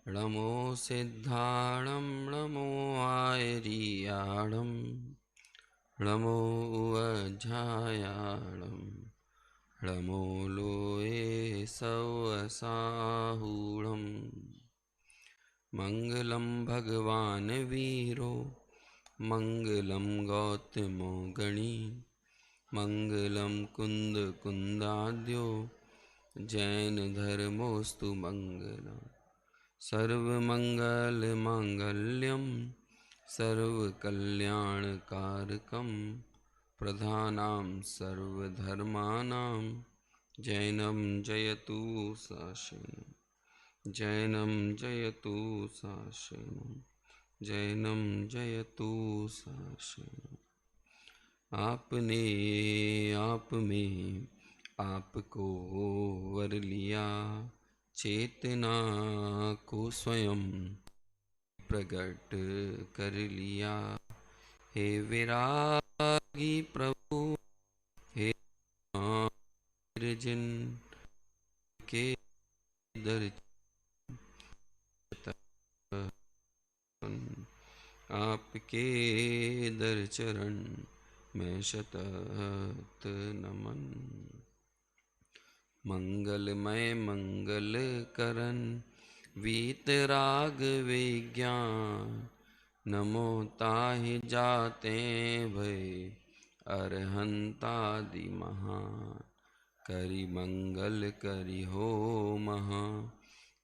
नमो सिद्धाणं नमो आयर्याणं नमो वज्रायाणं नमो लोये सवसाहूणम् मंगलम भगवान वीरो मंगलम गौतमो गणी मंगलम कुंद कुंदाद्यो जैन धर्मोस्तु मंगलम सर्वमंगल मांगल्यम सर्वकल्याणकारकम प्रधानां सर्वधर्माणां जैनम जयतु शासनम् जैनम जयतु शासनम् जैनम जयतु शासनम्। आपने आप में आपको वर लिया, चेतना को स्वयं प्रकट कर लिया। हे विरागी प्रभु, हे जिन के दर आपके दर चरण में शतत नमन। मंगलमय मंगल करन वीतराग विज्ञान, नमो ताहि जाते भय अरहंतादि महान। करि मंगल करि हो महा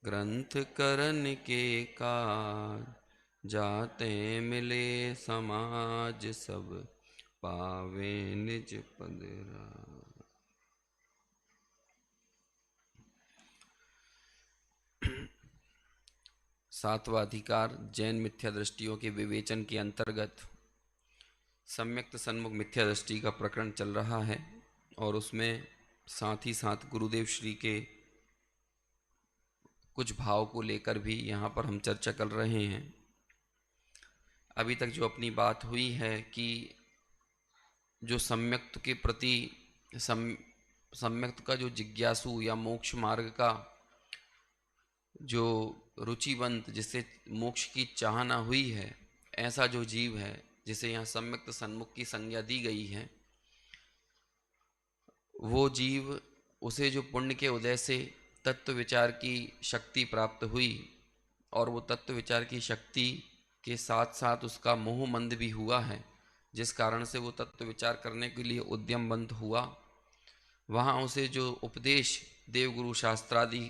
ग्रंथ करन के कार, जाते मिले समाज सब पावे निज पद राज। सातवां अधिकार जैन मिथ्या दृष्टियों के विवेचन के अंतर्गत सम्यक्त सन्मुख मिथ्या दृष्टि का प्रकरण चल रहा है और उसमें साथ ही साथ गुरुदेव श्री के कुछ भाव को लेकर भी यहाँ पर हम चर्चा कर रहे हैं। अभी तक जो अपनी बात हुई है कि जो सम्यक्त के प्रति सम्यक्त का जो जिज्ञासु या मोक्ष मार्ग का जो रुचिवंत, जिससे मोक्ष की चाहना हुई है, ऐसा जो जीव है जिसे यहाँ सम्यक्त सन्मुख की संज्ञा दी गई है, वो जीव, उसे जो पुण्य के उदय से तत्व विचार की शक्ति प्राप्त हुई और वो तत्व विचार की शक्ति के साथ साथ उसका मोह मंद भी हुआ है, जिस कारण से वो तत्व विचार करने के लिए उद्यमवंत हुआ, वहाँ उसे जो उपदेश देवगुरु शास्त्रादि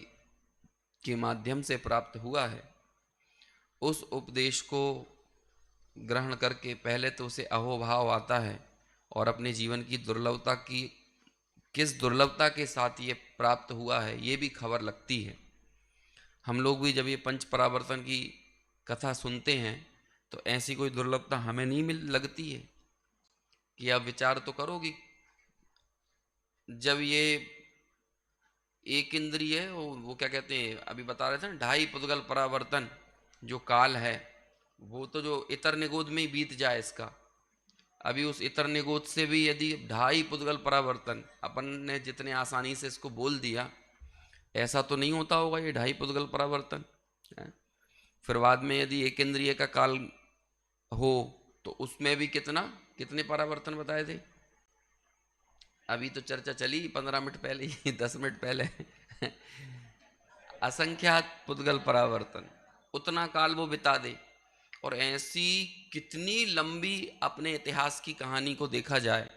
के माध्यम से प्राप्त हुआ है, उस उपदेश को ग्रहण करके पहले तो उसे अहोभाव आता है और अपने जीवन की दुर्लभता की, किस दुर्लभता के साथ ये प्राप्त हुआ है, ये भी खबर लगती है। हम लोग भी जब ये पंच परावर्तन की कथा सुनते हैं तो ऐसी कोई दुर्लभता हमें नहीं मिल लगती है कि आप विचार तो करोगी, जब ये एक इंद्रिय वो क्या कहते हैं, अभी बता रहे थे ना, ढाई पुद्गल परावर्तन जो काल है, वो तो जो इतर निगोद में ही बीत जाए इसका, अभी उस इतर निगोद से भी यदि ढाई पुद्गल परावर्तन अपन ने जितने आसानी से इसको बोल दिया, ऐसा तो नहीं होता होगा ये ढाई पुद्गल परावर्तन है? फिर बाद में यदि एक इंद्रिय का काल हो तो उसमें भी कितने परावर्तन बताए थे, अभी तो चर्चा चली 15 मिनट पहले ही 10 मिनट पहले असंख्यात पुद्गल परावर्तन, उतना काल वो बिता दे। और ऐसी कितनी लंबी अपने इतिहास की कहानी को देखा जाए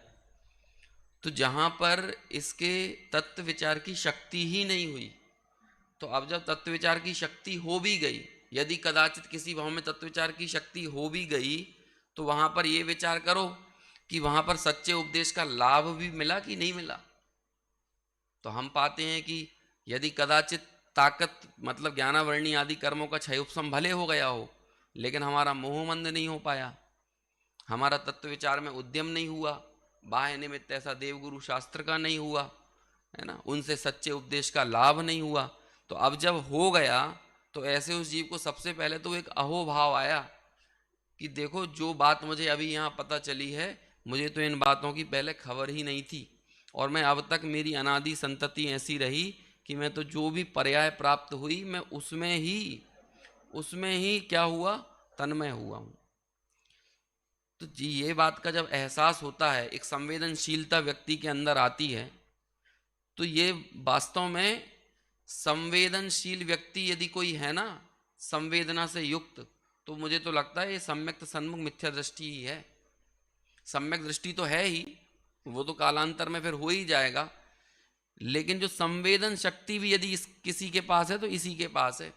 तो जहां पर इसके तत्व विचार की शक्ति ही नहीं हुई, तो अब जब तत्व विचार की शक्ति हो भी गई, यदि कदाचित किसी भाव में तत्व विचार की शक्ति हो भी गई, तो वहां पर यह विचार करो कि वहां पर सच्चे उपदेश का लाभ भी मिला कि नहीं मिला। तो हम पाते हैं कि यदि कदाचित ताकत मतलब ज्ञानावरणी आदि कर्मों का क्षय उपशम भले हो गया हो, लेकिन हमारा मोहमंद नहीं हो पाया, हमारा तत्व विचार में उद्यम नहीं हुआ, बाह्य निमित्त ऐसा देवगुरु शास्त्र का नहीं हुआ, है ना, उनसे सच्चे उपदेश का लाभ नहीं हुआ, तो अब जब हो गया तो ऐसे उस जीव को सबसे पहले तो एक अहोभाव आया कि देखो जो बात मुझे अभी यहाँ पता चली है मुझे तो इन बातों की पहले खबर ही नहीं थी, और मैं अब तक मेरी अनादि संतति ऐसी रही कि मैं तो जो भी पर्याय प्राप्त हुई मैं उसमें ही क्या हुआ, तन्मय हुआ हूँ। तो जी ये बात का जब एहसास होता है, एक संवेदनशीलता व्यक्ति के अंदर आती है, तो ये वास्तव में संवेदनशील व्यक्ति यदि कोई है ना, संवेदना से युक्त, तो मुझे तो लगता है ये सम्यक सन्मुख मिथ्या दृष्टि ही है। सम्यक दृष्टि तो है ही, वो तो कालांतर में फिर हो ही जाएगा, लेकिन जो संवेदन शक्ति भी यदि किसी के पास है तो इसी के पास है।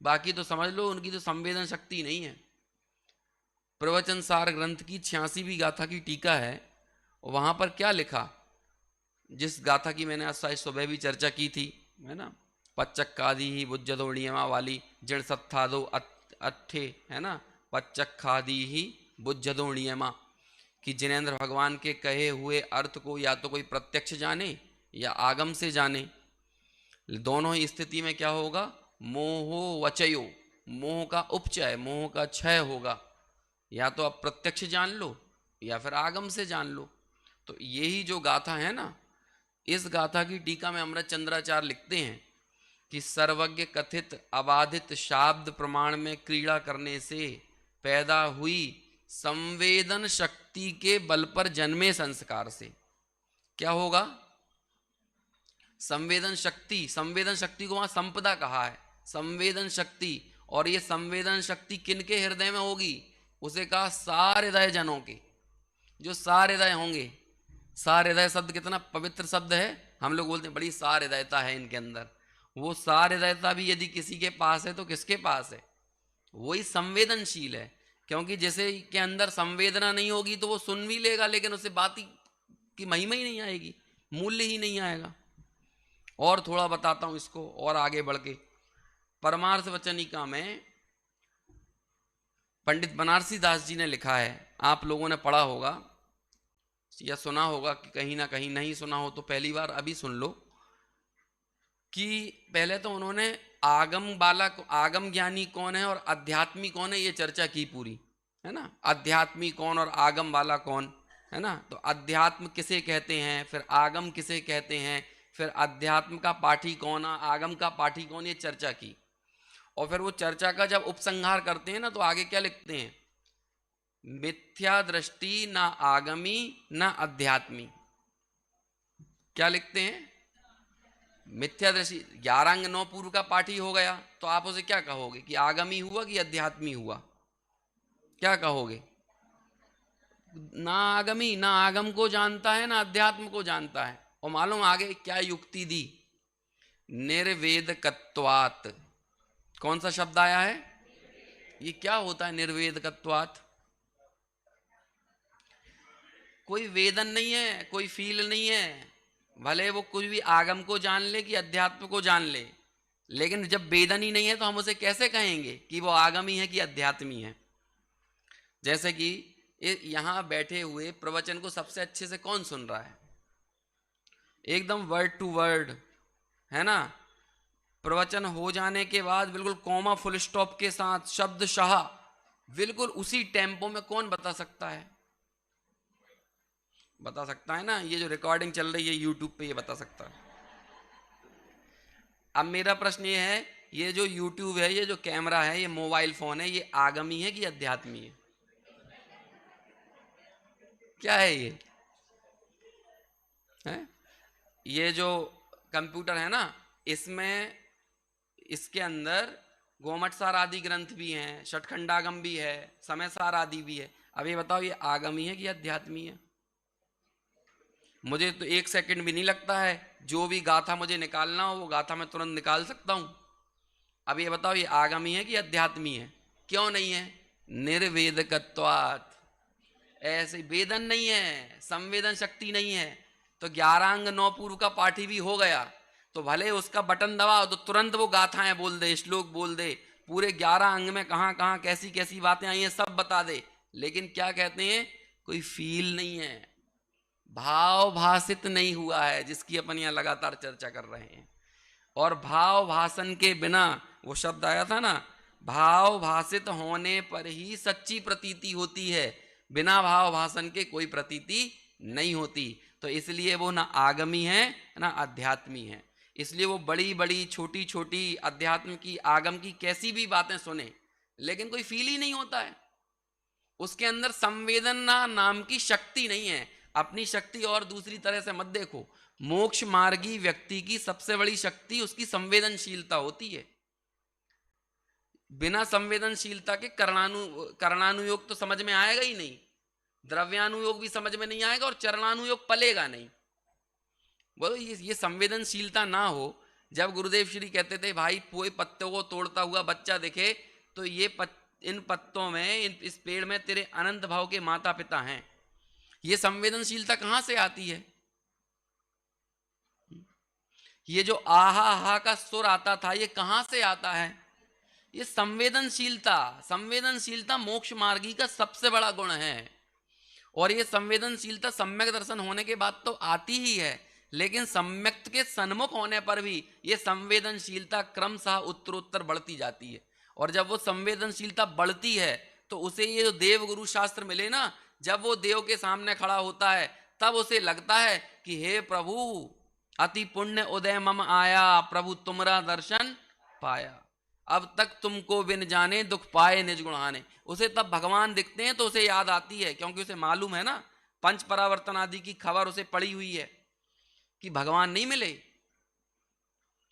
बाकी तो समझ लो उनकी तो संवेदन शक्ति नहीं है। प्रवचन सार ग्रंथ की 86वीं गाथा की टीका है, वहां पर क्या लिखा, जिस गाथा की मैंने आज सुबह भी चर्चा की थी, है ना, पच्चक्कादि ही बुज्जदोणियमा वाली जड़ सत्थादो अट्ठे, है ना, पच्चक्खादि ही बुज्जदोणियमा, कि जिनेन्द्र भगवान के कहे हुए अर्थ को या तो कोई प्रत्यक्ष जाने या आगम से जाने, दोनों ही स्थिति में क्या होगा, मोहो वचयो, मोह का उपचय, मोह का क्षय होगा। या तो आप प्रत्यक्ष जान लो या फिर आगम से जान लो। तो यही जो गाथा है ना, इस गाथा की टीका में अमृत चंद्राचार्य लिखते हैं कि सर्वज्ञ कथित अबाधित शाब्द प्रमाण में क्रीड़ा करने से पैदा हुई संवेदन शक्ति के बल पर जन्मे संस्कार से क्या होगा, संवेदन शक्ति को वहां संपदा कहा है, संवेदन शक्ति। और ये संवेदन शक्ति किनके हृदय में होगी, उसे कहा सारे हृदय जनों के, जो सारे हृदय होंगे। सारे हृदय शब्द कितना पवित्र शब्द है, हम लोग बोलते हैं बड़ी सार हृदयता है इनके अंदर। वो सार हृदयता भी यदि किसी के पास है तो किसके पास है, वही संवेदनशील है। क्योंकि जैसे के अंदर संवेदना नहीं होगी तो वो सुन भी लेगा, लेकिन उसे बात की महिमा ही नहीं आएगी, मूल्य ही नहीं आएगा। और थोड़ा बताता हूं इसको और आगे बढ़ के। परमार्थ वचनिका में पंडित बनारसी दास जी ने लिखा है, आप लोगों ने पढ़ा होगा या सुना होगा, कि कहीं ना कहीं नहीं सुना हो तो पहली बार अभी सुन लो, कि पहले तो उन्होंने आगम ज्ञानी कौन है और अध्यात्मी कौन है ये चर्चा की पूरी, है ना। अध्यात्मी कौन और आगम वाला कौन, है ना। तो अध्यात्म किसे कहते हैं, फिर आगम किसे कहते हैं, फिर अध्यात्म का पाठी कौन, आगम का पाठी कौन, ये चर्चा की। और फिर वो चर्चा का जब उपसंहार करते हैं ना, तो आगे क्या लिखते हैं, मिथ्या दृष्टि ना आगमी ना अध्यात्मी। क्या लिखते हैं, मिथ्या दृष्टि 11 अंग 9 पूर्व का पाठी हो गया, तो आप उसे क्या कहोगे, कि आगमी हुआ कि अध्यात्मी हुआ, क्या कहोगे, ना आगमी, ना आगम को जानता है ना अध्यात्म को जानता है। और मालूम आगे क्या युक्ति दी, निर्वेदकत्वात्। कौन सा शब्द आया है, ये क्या होता है निर्वेदकत्वात्, कोई वेदन नहीं है, कोई फील नहीं है, भले वो कुछ भी आगम को जान ले कि अध्यात्म को जान ले, लेकिन जब वेदन ही नहीं है तो हम उसे कैसे कहेंगे कि वो आगमी है कि अध्यात्मी है। जैसे कि यहां बैठे हुए प्रवचन को सबसे अच्छे से कौन सुन रहा है, एकदम वर्ड टू वर्ड, है ना। प्रवचन हो जाने के बाद बिल्कुल कॉमा फुल स्टॉप के साथ शब्दशः बिल्कुल उसी टेम्पो में कौन बता सकता है, बता सकता है ना। ये जो रिकॉर्डिंग चल रही है यूट्यूब पे, ये बता सकता है। अब मेरा प्रश्न ये है, ये जो यूट्यूब है, ये जो कैमरा है, ये मोबाइल फोन है, ये आगमी है कि अध्यात्मी है, क्या है ये है? ये जो कंप्यूटर है ना, इसमें इसके अंदर गोमट सार आदि ग्रंथ भी हैं, षटखंडागम भी है, समय सार आदि भी है। अब ये बताओ, ये आगमी है कि अध्यात्मी है। मुझे तो 1 सेकंड भी नहीं लगता है, जो भी गाथा मुझे निकालना हो वो गाथा मैं तुरंत निकाल सकता हूं। अब ये बताओ, ये आगमी है कि अध्यात्मी है, क्यों नहीं है, निर्वेदकत्वात्। ऐसे वेदन नहीं है, संवेदन शक्ति नहीं है। तो 11 अंग 9 पूर्व का पाठी भी हो गया, तो भले उसका बटन दबाओ तो तुरंत वो गाथाएं बोल दे, श्लोक बोल दे, पूरे 11 अंग में कहां कहां कैसी कैसी बातें आई हैं सब बता दे, लेकिन क्या कहते हैं, कोई फील नहीं है, भाव भाषित नहीं हुआ है, जिसकी अपन यहां लगातार चर्चा कर रहे हैं। और भाव भाषण के बिना, वो शब्द आया था ना, भाव भाषित होने पर ही सच्ची प्रतीति होती है, बिना भाव भाषण के कोई प्रतीति नहीं होती। तो इसलिए वो ना आगमी है ना अध्यात्मी है। इसलिए वो बड़ी बड़ी छोटी छोटी अध्यात्म की आगम की कैसी भी बातें सुने, लेकिन कोई फील ही नहीं होता है, उसके अंदर संवेदना नाम की शक्ति नहीं है। अपनी शक्ति और दूसरी तरह से मत देखो। मोक्ष मार्गी व्यक्ति की सबसे बड़ी शक्ति उसकी संवेदनशीलता होती है। बिना संवेदनशीलता के करणानुयोग तो समझ में आएगा ही नहीं, द्रव्यानुयोग भी समझ में नहीं आएगा और चरणानुयोग पलेगा नहीं। बोलो ये संवेदनशीलता ना हो। जब गुरुदेव श्री कहते थे भाई कोई पत्तों को तोड़ता हुआ बच्चा दिखे तो इन पत्तों में, इस पेड़ में तेरे अनंत भाव के माता पिता हैं, ये संवेदनशीलता कहां से आती है? ये जो आहा हा का सुर आता था ये कहां से आता है? ये संवेदनशीलता मोक्ष मार्गी का सबसे बड़ा गुण है। और ये संवेदनशीलता सम्यक दर्शन होने के बाद तो आती ही है, लेकिन सम्यक के सन्मुख होने पर भी ये संवेदनशीलता क्रमशः उत्तरोत्तर बढ़ती जाती है। और जब वो संवेदनशीलता बढ़ती है तो उसे ये जो देव गुरु शास्त्र मिले ना, जब वो देव के सामने खड़ा होता है तब उसे लगता है कि हे प्रभु अति पुण्य उदय मम आया, प्रभु तुमरा दर्शन पाया, अब तक तुमको बिन जाने दुख पाए निज गुणाने। उसे तब भगवान दिखते हैं तो उसे याद आती है, क्योंकि उसे मालूम है ना, पंच परावर्तन आदि की खबर उसे पड़ी हुई है कि भगवान नहीं मिले।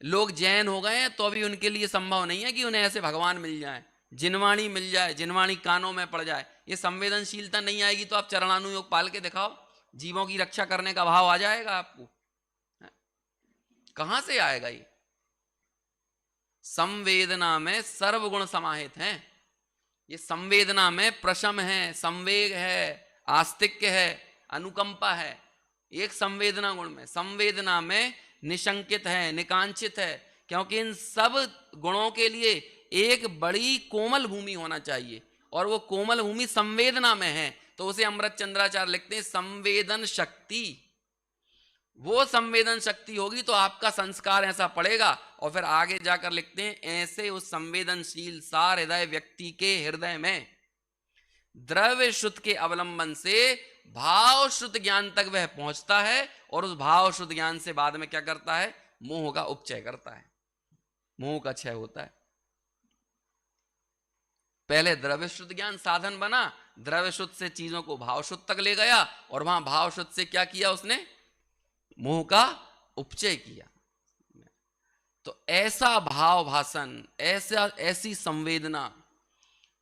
लोग जैन हो गए हैं तो अभी उनके लिए संभव नहीं है कि उन्हें ऐसे भगवान मिल जाए, जिनवाणी मिल जाए, जिनवाणी कानों में पड़ जाए। ये संवेदनशीलता नहीं आएगी तो आप चरणानुयोग पाल के दिखाओ, जीवों की रक्षा करने का भाव आ जाएगा आपको? कहां से आएगा? ये संवेदना में सर्वगुण समाहित हैं। ये संवेदना में प्रशम है, संवेग है, आस्तिक्य है, अनुकंपा है। एक संवेदना गुण में, संवेदना में निशंकित है, निकांक्षित है, क्योंकि इन सब गुणों के लिए एक बड़ी कोमल भूमि होना चाहिए, और वो कोमल भूमि संवेदना में है। तो उसे अमृत चंद्राचार्य लिखते हैं संवेदन शक्ति। वो संवेदन शक्ति होगी तो आपका संस्कार ऐसा पड़ेगा। और फिर आगे जाकर लिखते हैं ऐसे उस संवेदनशील सार हृदय व्यक्ति के हृदय में द्रव्य श्रुत के अवलंबन से भाव श्रुत ज्ञान तक वह पहुंचता है, और उस भाव श्रुत ज्ञान से बाद में क्या करता है? मोह का उपचय करता है, मोह का क्षय होता है। पहले द्रव्य श्रुत ज्ञान साधन बना, द्रव्य श्रुत से चीजों को भाव श्रुत तक ले गया, और वहां भाव श्रुत से क्या किया उसने? मोह का उपचय किया। तो ऐसा भाव भाषण, ऐसी संवेदना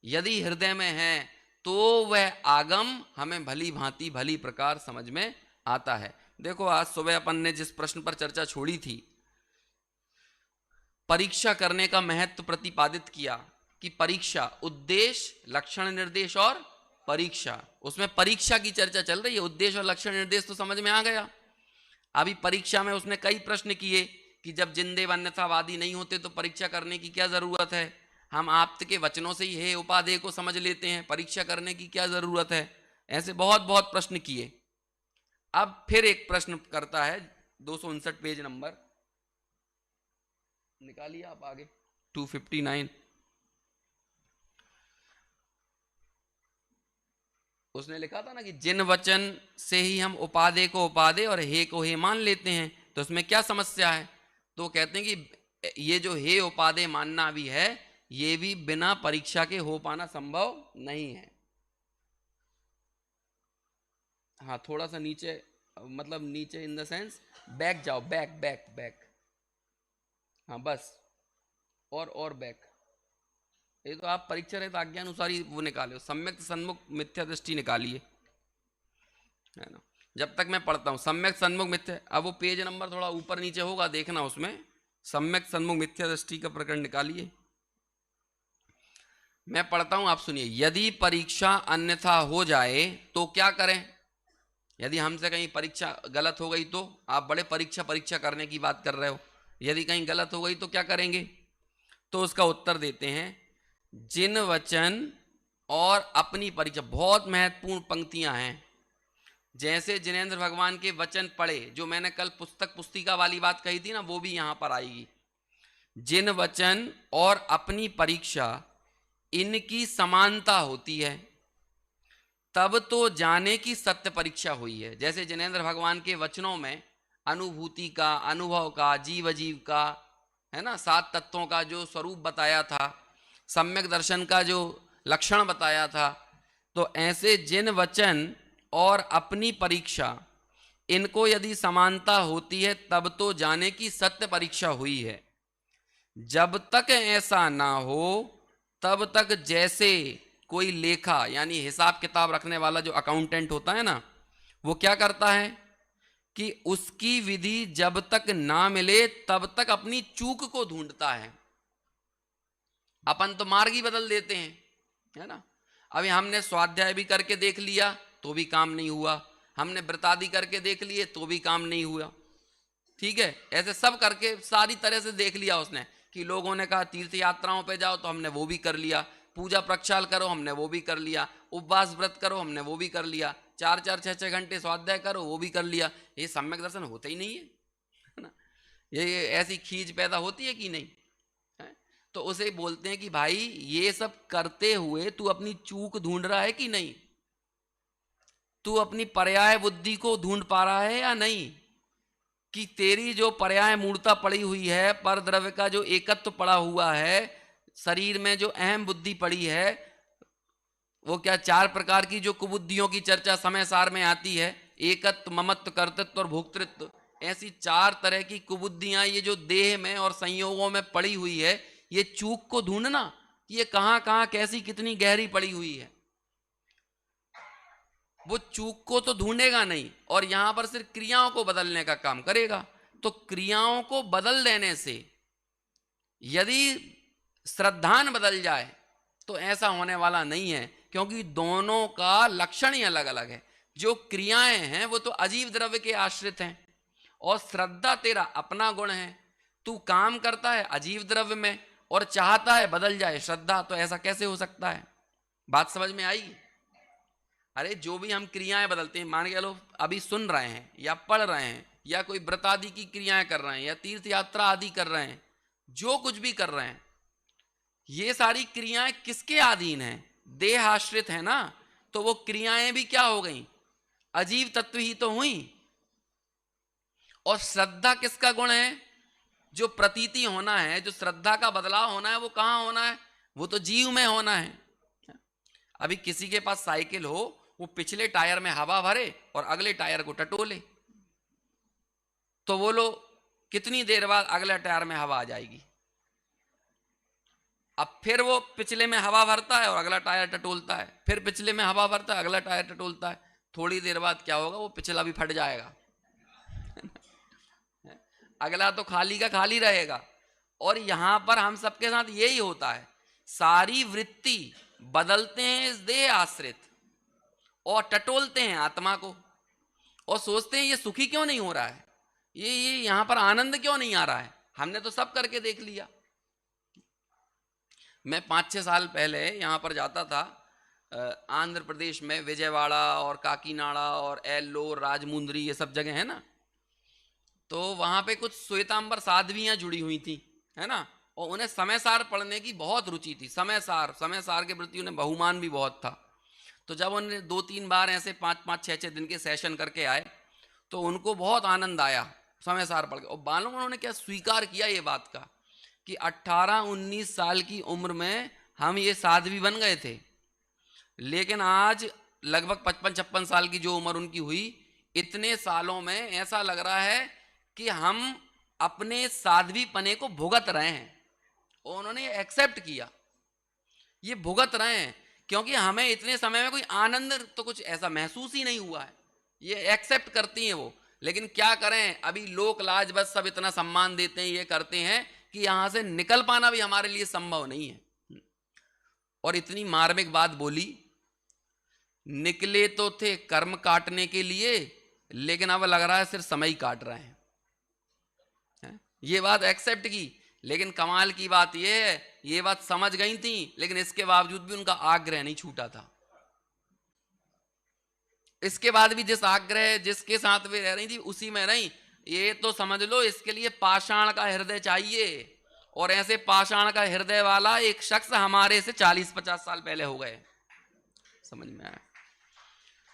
यदि हृदय में है तो वह आगम हमें भली भांति भली प्रकार समझ में आता है। देखो आज सुबह अपन ने जिस प्रश्न पर चर्चा छोड़ी थी, परीक्षा करने का महत्व प्रतिपादित किया कि परीक्षा, उद्देश्य, लक्षण, निर्देश और परीक्षा। उसमें परीक्षा की चर्चा चल रही है, उद्देश्य और लक्षण निर्देश तो समझ में आ गया। अभी परीक्षा में उसने कई प्रश्न किए कि जब जिंदेव अन्यथावादी नहीं होते तो परीक्षा करने की क्या जरूरत है? हम आप्त के वचनों से ही हे उपादेय को समझ लेते हैं, परीक्षा करने की क्या जरूरत है? ऐसे बहुत बहुत प्रश्न किए। अब फिर एक प्रश्न करता है, 259 पेज नंबर निकालिए आप आगे, 259। उसने लिखा था ना कि जिन वचन से ही हम उपादेय को उपादेय और हे को हे मान लेते हैं, तो उसमें क्या समस्या है? तो कहते हैं कि ये जो हे उपादेय मानना भी है, ये भी बिना परीक्षा के हो पाना संभव नहीं है। हाँ, थोड़ा सा नीचे, मतलब नीचे इन द सेंस बैक जाओ, बैक बैक बैक, हाँ बस, और बैक। ये तो आप परीक्षा रहे तो आज्ञानुसारी वो निकाले, सम्यक सन्मुख मिथ्या दृष्टि निकालिए, है ना। जब तक मैं पढ़ता हूँ सम्यक सन्मुख मिथ्या, अब वो पेज नंबर थोड़ा ऊपर नीचे होगा, देखना उसमें सम्यक सन्मुख मिथ्या दृष्टि का प्रकरण निकालिए। मैं पढ़ता हूं, आप सुनिए। यदि परीक्षा अन्यथा हो जाए तो क्या करें? यदि हमसे कहीं परीक्षा गलत हो गई तो, आप बड़े परीक्षा करने की बात कर रहे हो, यदि कहीं गलत हो गई तो क्या करेंगे? तो उसका उत्तर देते हैं, जिन वचन और अपनी परीक्षा, बहुत महत्वपूर्ण पंक्तियां हैं। जैसे जिनेंद्र भगवान के वचन पढ़े, जो मैंने कल पुस्तक पुस्तिका वाली बात कही थी ना, वो भी यहां पर आएगी। जिन वचन और अपनी परीक्षा, इनकी समानता होती है। तब तो जाने की सत्य परीक्षा हुई है। जैसे जिनेंद्र भगवान के वचनों में अनुभूति का, अनुभव का, जीव अजीव का, है ना, 7 तत्वों का जो स्वरूप बताया था, सम्यक दर्शन का जो लक्षण बताया था, तो ऐसे जिन वचन और अपनी परीक्षा, इनको यदि समानता होती है तब तो जाने की सत्य परीक्षा हुई है। जब तक ऐसा ना हो तब तक जैसे कोई लेखा यानी हिसाब किताब रखने वाला जो अकाउंटेंट होता है ना, वो क्या करता है कि उसकी विधि जब तक ना मिले तब तक अपनी चूक को ढूंढता है। अपन तो मार्ग ही बदल देते हैं, है ना। अभी हमने स्वाध्याय भी करके देख लिया तो भी काम नहीं हुआ, हमने व्रतादि करके देख लिए तो भी काम नहीं हुआ, ठीक है। ऐसे सब करके सारी तरह से देख लिया उसने कि लोगों ने कहा तीर्थ यात्राओं पे जाओ तो हमने वो भी कर लिया, पूजा प्रक्षाल करो हमने वो भी कर लिया, उपवास व्रत करो हमने वो भी कर लिया, 4-4 6-6 घंटे स्वाध्याय करो वो भी कर लिया। ये सम्यक दर्शन होता ही नहीं है ना। ये ऐसी खींच पैदा होती है कि नहीं है? तो उसे बोलते हैं कि भाई ये सब करते हुए तू अपनी चूक ढूंढ रहा है कि नहीं, तू अपनी पर्याय बुद्धि को ढूंढ पा रहा है या नहीं, कि तेरी जो पर्याय मूर्ता पड़ी हुई है, पर द्रव्य का जो एकत्व पड़ा हुआ है, शरीर में जो अहम बुद्धि पड़ी है, वो क्या 4 प्रकार की जो कुबुद्धियों की चर्चा समय सार में आती है, एकत्व, ममत्व, कर्तृत्व और भोक्तृत्व, ऐसी 4 तरह की कुबुद्धियां ये जो देह में और संयोगों में पड़ी हुई है, ये चूक को ढूंढना कि ये कहां कहां कैसी कितनी गहरी पड़ी हुई है, वो चूक को तो ढूंढेगा नहीं और यहां पर सिर्फ क्रियाओं को बदलने का काम करेगा। तो क्रियाओं को बदल देने से यदि श्रद्धान बदल जाए तो ऐसा होने वाला नहीं है, क्योंकि दोनों का लक्षण ही अलग अलग है। जो क्रियाएं हैं वो तो अजीव द्रव्य के आश्रित हैं और श्रद्धा तेरा अपना गुण है। तू काम करता है अजीव द्रव्य में और चाहता है बदल जाए श्रद्धा, तो ऐसा कैसे हो सकता है? बात समझ में आई? अरे जो भी हम क्रियाएं बदलते हैं, मान के लो अभी सुन रहे हैं या पढ़ रहे हैं या कोई व्रत आदि की क्रियाएं कर रहे हैं या तीर्थ यात्रा आदि कर रहे हैं, जो कुछ भी कर रहे हैं, ये सारी क्रियाएं किसके अधीन हैं? देह आश्रित है ना। तो वो क्रियाएं भी क्या हो गई? अजीव तत्व ही तो हुई। और श्रद्धा किसका गुण है? जो प्रतीति होना है, जो श्रद्धा का बदलाव होना है, वो कहां होना है? वो तो जीव में होना है। अभी किसी के पास साइकिल हो, वो पिछले टायर में हवा भरे और अगले टायर को टटोले, तो वो लो कितनी देर बाद अगले टायर में हवा आ जाएगी। अब फिर वो पिछले में हवा भरता है और अगला टायर टटोलता है, फिर पिछले में हवा भरता है, अगला टायर टटोलता है। थोड़ी देर बाद क्या होगा? वो पिछला भी फट जाएगा अगला तो खाली का खाली रहेगा। और यहां पर हम सबके साथ यही होता है, सारी वृत्ति बदलते हैं इस देह आश्रित और टटोलते हैं आत्मा को और सोचते हैं ये सुखी क्यों नहीं हो रहा है, ये यहां पर आनंद क्यों नहीं आ रहा है। हमने तो सब करके देख लिया। मैं 5-6 साल पहले यहां पर जाता था, आंध्र प्रदेश में विजयवाड़ा और काकीनाडा और एल्लोर, राजमुंद्री, ये सब जगह है ना। तो वहां पे कुछ श्वेतांबर साध्वियां जुड़ी हुई थी, है ना, और उन्हें समय सार पढ़ने की बहुत रुचि थी। समय सार के प्रति उन्हें बहुमान भी बहुत था। तो जब उन्हें 2-3 बार ऐसे 5-5 6-6 दिन के सेशन करके आए तो उनको बहुत आनंद आया समय सार पढ़ के। और मालूम उन्होंने क्या स्वीकार किया ये बात का कि 18-19 साल की उम्र में हम ये साध्वी बन गए थे, लेकिन आज लगभग 55-56 साल की जो उम्र उनकी हुई, इतने सालों में ऐसा लग रहा है कि हम अपने साध्वी पने को भुगत रहे हैं। और उन्होंने एक्सेप्ट किया, ये भुगत रहे हैं, क्योंकि हमें इतने समय में कोई आनंद तो कुछ ऐसा महसूस ही नहीं हुआ है। ये एक्सेप्ट करती हैं वो, लेकिन क्या करें, अभी लोक लाज बस सब इतना सम्मान देते हैं, ये करते हैं कि यहां से निकल पाना भी हमारे लिए संभव नहीं है। और इतनी मार्मिक बात बोली, निकले तो थे कर्म काटने के लिए, लेकिन अब लग रहा है सिर्फ समय ही काट रहे हैं। ये बात एक्सेप्ट की, लेकिन कमाल की बात ये है, ये बात समझ गई थी, लेकिन इसके बावजूद भी उनका आग्रह नहीं छूटा था। इसके बाद भी जिस आग्रह जिसके साथ वे रह रही थी उसी में रही। ये तो समझ लो इसके लिए पाषाण का हृदय चाहिए, और ऐसे पाषाण का हृदय वाला एक शख्स हमारे से 40-50 साल पहले हो गए। समझ में आया?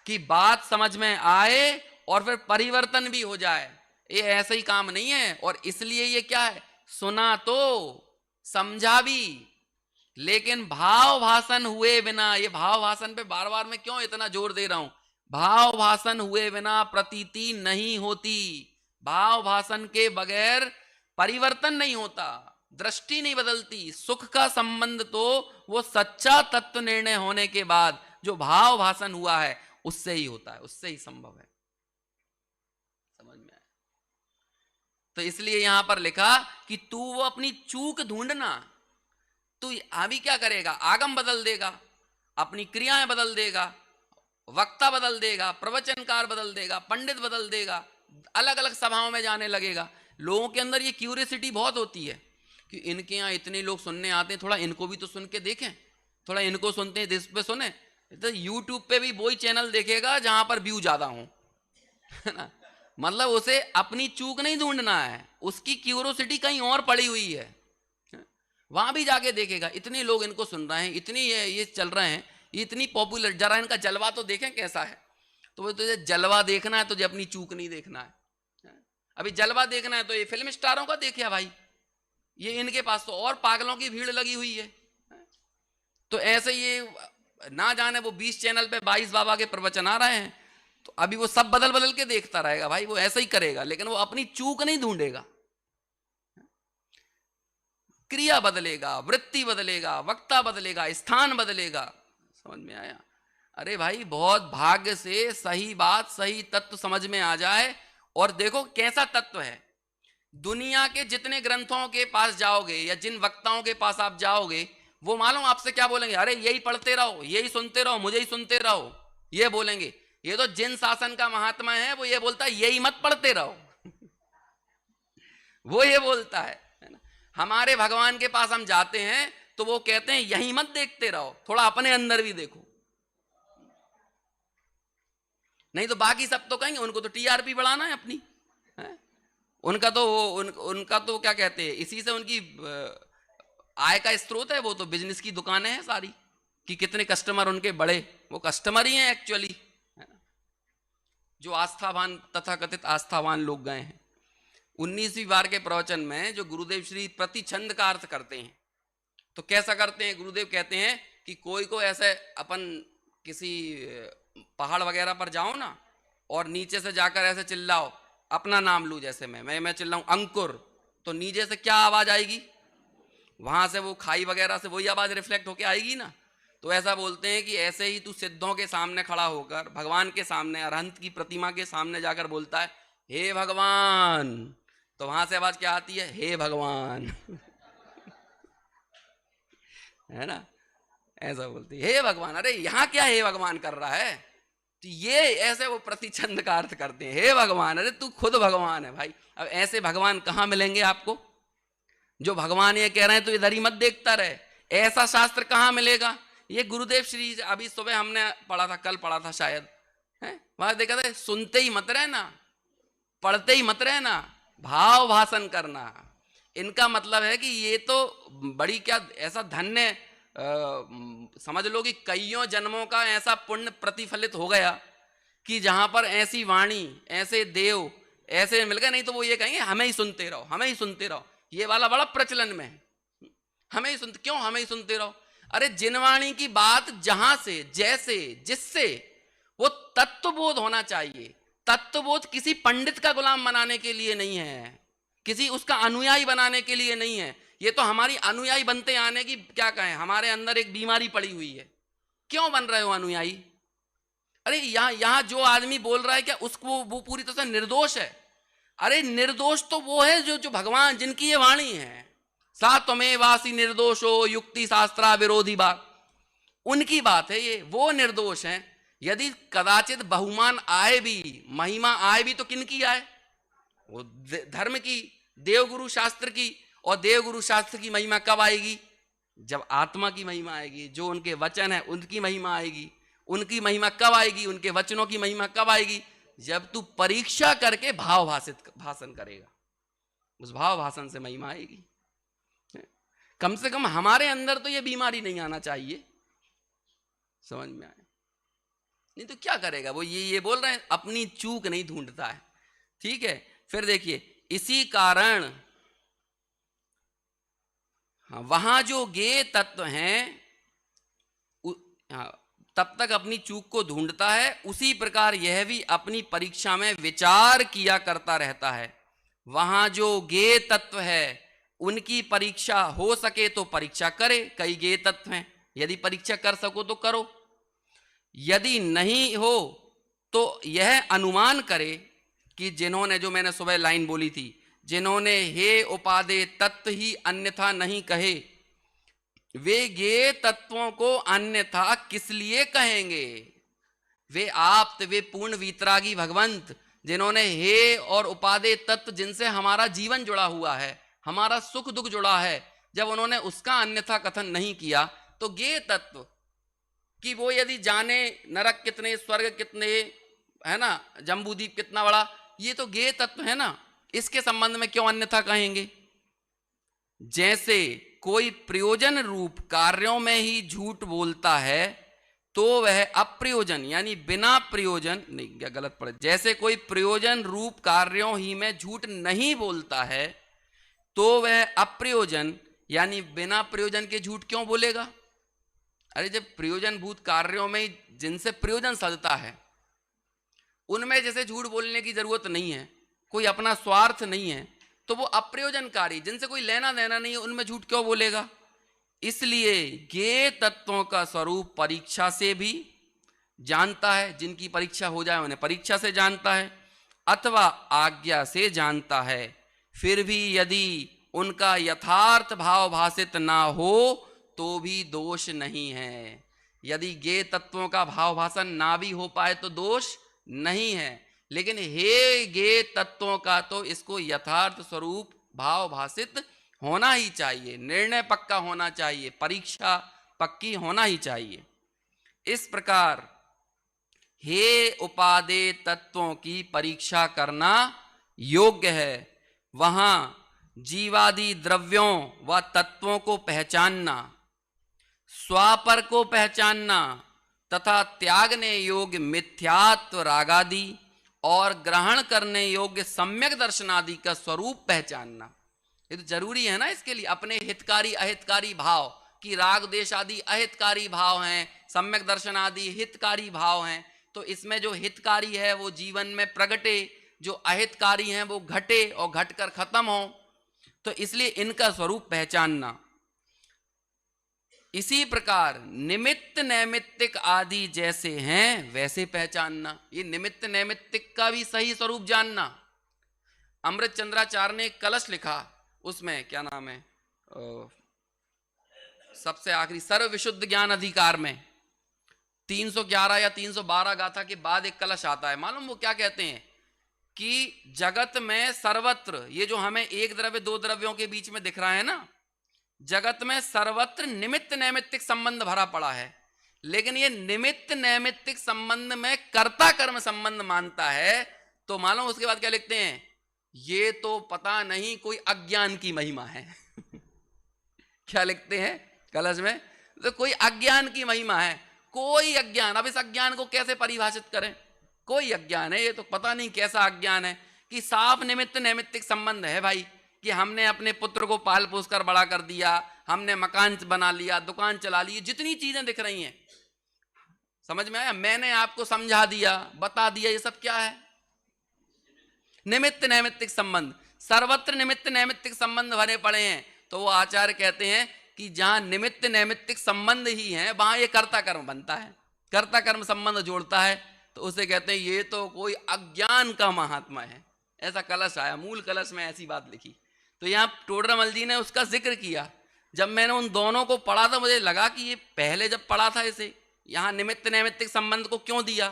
कि बात समझ में आए और फिर परिवर्तन भी हो जाए। ये ऐसा ही काम नहीं है। और इसलिए ये क्या है, सुना तो समझा भी, लेकिन भाव भाषण हुए बिना, ये भाव भाषण पे बार बार मैं क्यों इतना जोर दे रहा हूं, भाव भाषण हुए बिना प्रतीति नहीं होती। भाव भाषण के बगैर परिवर्तन नहीं होता, दृष्टि नहीं बदलती। सुख का संबंध तो वो सच्चा तत्व निर्णय होने के बाद जो भाव भाषण हुआ है उससे ही होता है, उससे ही संभव है। समझ में आया? तो इसलिए यहां पर लिखा कि तू वो अपनी चूक ढूंढना। तू अभी क्या करेगा, आगम बदल देगा, अपनी क्रियाएं बदल देगा, वक्ता बदल देगा, प्रवचनकार बदल देगा, पंडित बदल देगा, अलग अलग सभाओं में जाने लगेगा। लोगों के अंदर ये क्यूरियोसिटी बहुत होती है कि इनके यहाँ इतने लोग सुनने आते हैं, थोड़ा इनको भी तो सुन के देखें, थोड़ा इनको सुनते हैं, इस पे सुने। तो यूट्यूब पे भी वही चैनल देखेगा जहां पर व्यू ज्यादा हो, है ना। मतलब उसे अपनी चूक नहीं ढूंढना है, उसकी क्यूरियोसिटी कहीं और पड़ी हुई है, वहां भी जाके देखेगा इतने लोग इनको सुन रहे हैं, इतनी ये चल रहे हैं, इतनी पॉपुलर, जरा इनका जलवा तो देखें कैसा है। तो वो तुझे जलवा देखना है, तुझे अपनी चूक नहीं देखना है। अभी जलवा देखना है तो ये फिल्म स्टारों का देखिए भाई, ये इनके पास तो और पागलों की भीड़ लगी हुई है। तो ऐसे ये ना जाने वो 20 चैनल पे 22 बाबा के प्रवचन आ रहे हैं, तो अभी वो सब बदल बदल के देखता रहेगा भाई, वो ऐसा ही करेगा, लेकिन वो अपनी चूक नहीं ढूंढेगा। क्रिया बदलेगा, वृत्ति बदलेगा, वक्ता बदलेगा, स्थान बदलेगा। समझ में आया? अरे भाई बहुत भाग्य से सही बात, सही तत्व समझ में आ जाए। और देखो कैसा तत्व है, दुनिया के जितने ग्रंथों के पास जाओगे या जिन वक्ताओं के पास आप जाओगे, वो मालूम आपसे क्या बोलेंगे, अरे यही पढ़ते रहो, यही सुनते रहो, मुझे ही सुनते रहो, ये बोलेंगे। ये तो जिन शासन का महात्मा है वो ये बोलता है यही मत पढ़ते रहो वो ये बोलता है ना। हमारे भगवान के पास हम जाते हैं तो वो कहते हैं यही मत देखते रहो, थोड़ा अपने अंदर भी देखो। नहीं तो बाकी सब तो कहेंगे उनको तो टीआरपी बढ़ाना है अपनी, है? उनका तो क्या कहते हैं, इसी से उनकी आय का स्रोत है, वो तो बिजनेस की दुकानें हैं सारी, कि कितने कस्टमर उनके बड़े, वो कस्टमर ही हैं एक्चुअली, है ना। जो आस्थावान, तथाकथित आस्थावान लोग गए हैं। 19वीं बार के प्रवचन में जो गुरुदेव श्री प्रतिछंद का अर्थ करते हैं, तो कैसा करते हैं, गुरुदेव कहते हैं कि कोई को ऐसे अपन किसी पहाड़ वगैरह पर जाओ ना, और नीचे से जाकर ऐसे चिल्लाओ, अपना नाम लूं, जैसे मैं चिल्लाऊं अंकुर, तो नीचे से क्या आवाज आएगी, वहां से वो खाई वगैरह से वही आवाज रिफ्लेक्ट होके आएगी ना। तो ऐसा बोलते हैं कि ऐसे ही तू सिद्धों के सामने खड़ा होकर, भगवान के सामने, अरहंत की प्रतिमा के सामने जाकर बोलता है हे भगवान, तो वहां से आवाज क्या आती है, हे भगवान है ना, ऐसा बोलती है हे भगवान। अरे यहां क्या हे भगवान कर रहा है, तो ये ऐसे वो प्रतिछंद का अर्थ करते हैं, हे भगवान, अरे तू खुद भगवान है भाई। अब ऐसे भगवान कहां मिलेंगे आपको, जो भगवान ये कह रहे हैं तो इधर ही मत देखता रहे, ऐसा शास्त्र कहां मिलेगा। ये गुरुदेव श्री अभी सुबह हमने पढ़ा था, कल पढ़ा था शायद, है वहां देखा था, सुनते ही मत रहना, पढ़ते ही मत रहना, भाव भाषण करना। इनका मतलब है कि ये तो बड़ी क्या ऐसा धन्य समझ लो कि कईयों जन्मों का ऐसा पुण्य प्रतिफलित हो गया कि जहां पर ऐसी वाणी, ऐसे देव ऐसे मिल गए। नहीं तो वो ये कहेंगे हमें ही सुनते रहो, हमें ही सुनते रहो, ये वाला बड़ा प्रचलन में है, हमें ही सुनते, क्यों हमें ही सुनते रहो। अरे जिन वाणी की बात जहां से, जैसे, जिससे वो तत्वबोध होना चाहिए। तत्वबोध किसी पंडित का गुलाम बनाने के लिए नहीं है, किसी उसका अनुयायी बनाने के लिए नहीं है। ये तो हमारी अनुयायी बनते आने की क्या कहें, हमारे अंदर एक बीमारी पड़ी हुई है। क्यों बन रहे हो अनुयायी? अरे यहां जो आदमी बोल रहा है क्या उसको वो पूरी तरह से निर्दोष है? अरे निर्दोष तो वो है जो भगवान, जिनकी ये वाणी है, सा त्वमेव वासी निर्दोषो युक्ति शास्त्रा विरोधी बात, उनकी बात है ये, वो निर्दोष है। यदि कदाचित बहुमान आए भी, महिमा आए भी, तो किनकी आए, वो धर्म की, देवगुरु शास्त्र की। और देवगुरु शास्त्र की महिमा कब आएगी, जब आत्मा की महिमा आएगी, जो उनके वचन है उनकी महिमा आएगी। उनकी महिमा कब आएगी, उनके वचनों की महिमा कब आएगी, जब तू परीक्षा करके भाव भाषण करेगा, उस भाव भाषण से महिमा आएगी। कम से कम हमारे अंदर तो ये बीमारी नहीं आना चाहिए, समझ में आए। नहीं तो क्या करेगा वो, ये बोल रहे हैं अपनी चूक नहीं ढूंढता है। ठीक है, फिर देखिए, इसी कारण हाँ, वहां जो ज्ञेय तत्व हैं हाँ, तब तक अपनी चूक को ढूंढता है, उसी प्रकार यह भी अपनी परीक्षा में विचार किया करता रहता है। वहां जो ज्ञेय तत्व है उनकी परीक्षा हो सके तो परीक्षा करे, कई ज्ञेय तत्व हैं, यदि परीक्षा कर सको तो करो, यदि नहीं हो तो यह अनुमान करे कि जिन्होंने, जो मैंने सुबह लाइन बोली थी, जिन्होंने हे उपादेय तत्व ही अन्यथा नहीं कहे, वे ज्ञेय तत्वों को अन्यथा किस लिए कहेंगे। वे आप्त, वे पूर्ण वीतरागी भगवंत, जिन्होंने हे और उपादेय तत्व, जिनसे हमारा जीवन जुड़ा हुआ है, हमारा सुख दुख जुड़ा है, जब उन्होंने उसका अन्यथा कथन नहीं किया, तो ज्ञेय तत्व कि वो यदि जाने नरक कितने, स्वर्ग कितने, है ना, जम्बूद्वीप कितना बड़ा, ये तो ज्ञेय तत्व है ना, इसके संबंध में क्यों अन्यथा कहेंगे। जैसे कोई प्रयोजन रूप कार्यों में ही झूठ बोलता है तो वह अप्रयोजन यानी बिना प्रयोजन, नहीं क्या गलत पड़े, जैसे कोई प्रयोजन रूप कार्यों ही में झूठ नहीं बोलता है तो वह अप्रयोजन यानी बिना प्रयोजन के झूठ क्यों बोलेगा। अरे जब प्रयोजन भूत कार्यों में जिनसे प्रयोजन सदता है उनमें जैसे झूठ बोलने की जरूरत नहीं है, कोई अपना स्वार्थ नहीं है, तो वो अप्रयोजनकारी, जिनसे कोई लेना देना नहीं है, उनमें झूठ क्यों बोलेगा। इसलिए ज्ञेय तत्वों का स्वरूप परीक्षा से भी जानता है, जिनकी परीक्षा हो जाए उन्हें परीक्षा से जानता है अथवा आज्ञा से जानता है, फिर भी यदि उनका यथार्थ भाव भाषित ना हो तो भी दोष नहीं है। यदि ज्ञेय तत्वों का भाव भाषण ना भी हो पाए तो दोष नहीं है, लेकिन हे ज्ञेय तत्वों का तो इसको यथार्थ स्वरूप भाव भाषित होना ही चाहिए, निर्णय पक्का होना चाहिए, परीक्षा पक्की होना ही चाहिए। इस प्रकार हे उपादेय तत्वों की परीक्षा करना योग्य है। वहां जीवादि द्रव्यों व तत्वों को पहचानना, स्वापर को पहचानना तथा त्यागने योग्य मिथ्यात्व रागादि और ग्रहण करने योग्य सम्यक दर्शनादि का स्वरूप पहचानना, ये तो जरूरी है ना। इसके लिए अपने हितकारी अहितकारी भाव कि राग देश आदि अहितकारी भाव हैं, सम्यक दर्शन आदि हितकारी भाव हैं, तो इसमें जो हितकारी है वो जीवन में प्रगटे, जो अहितकारी हैं वो घटे और घटकर खत्म हो, तो इसलिए इनका स्वरूप पहचानना। इसी प्रकार निमित्त नैमित्तिक आदि जैसे हैं वैसे पहचानना, ये निमित्त नैमित्तिक का भी सही स्वरूप जानना। अमृत चंद्राचार्य ने एक कलश लिखा, उसमें क्या नाम है, सबसे आखिरी सर्व विशुद्ध ज्ञान अधिकार में 311 या 312 गाथा के बाद एक कलश आता है। मालूम वो क्या कहते हैं कि जगत में सर्वत्र, ये जो हमें एक द्रव्य दो द्रव्यों के बीच में दिख रहा है ना, जगत में सर्वत्र निमित्त नैमित्तिक संबंध भरा पड़ा है, लेकिन ये निमित्त नैमित्तिक संबंध में कर्ता कर्म संबंध मानता है। तो मालूम उसके बाद क्या लिखते हैं, ये तो पता नहीं कोई अज्ञान की महिमा है। क्या लिखते हैं कलश में, तो कोई अज्ञान की महिमा है, कोई अज्ञान। अब इस अज्ञान को कैसे परिभाषित करें, कोई अज्ञान है, ये तो पता नहीं कैसा अज्ञान है कि साफ निमित्त नैमित्तिक संबंध है भाई, कि हमने अपने पुत्र को पाल पोस कर बड़ा कर दिया, हमने मकान बना लिया, दुकान चला ली, जितनी चीजें दिख रही हैं, समझ में आया, मैंने आपको समझा दिया, बता दिया, ये सब क्या है, निमित्त नैमित्तिक संबंध। सर्वत्र निमित्त नैमित्तिक संबंध भरे पड़े हैं। तो वो आचार्य कहते हैं कि जहां निमित्त नैमित्तिक संबंध ही है वहां ये कर्ता कर्म बनता है, कर्ता कर्म संबंध जोड़ता है, तो उसे कहते हैं ये तो कोई अज्ञान का महात्मा है। ऐसा कलश आया, मूल कलश में ऐसी बात लिखी। तो यहाँ टोडरमल जी ने उसका जिक्र किया। जब मैंने उन दोनों को पढ़ा था मुझे लगा कि ये पहले जब पढ़ा था इसे, यहाँ निमित्त नैमित्तिक संबंध को क्यों दिया,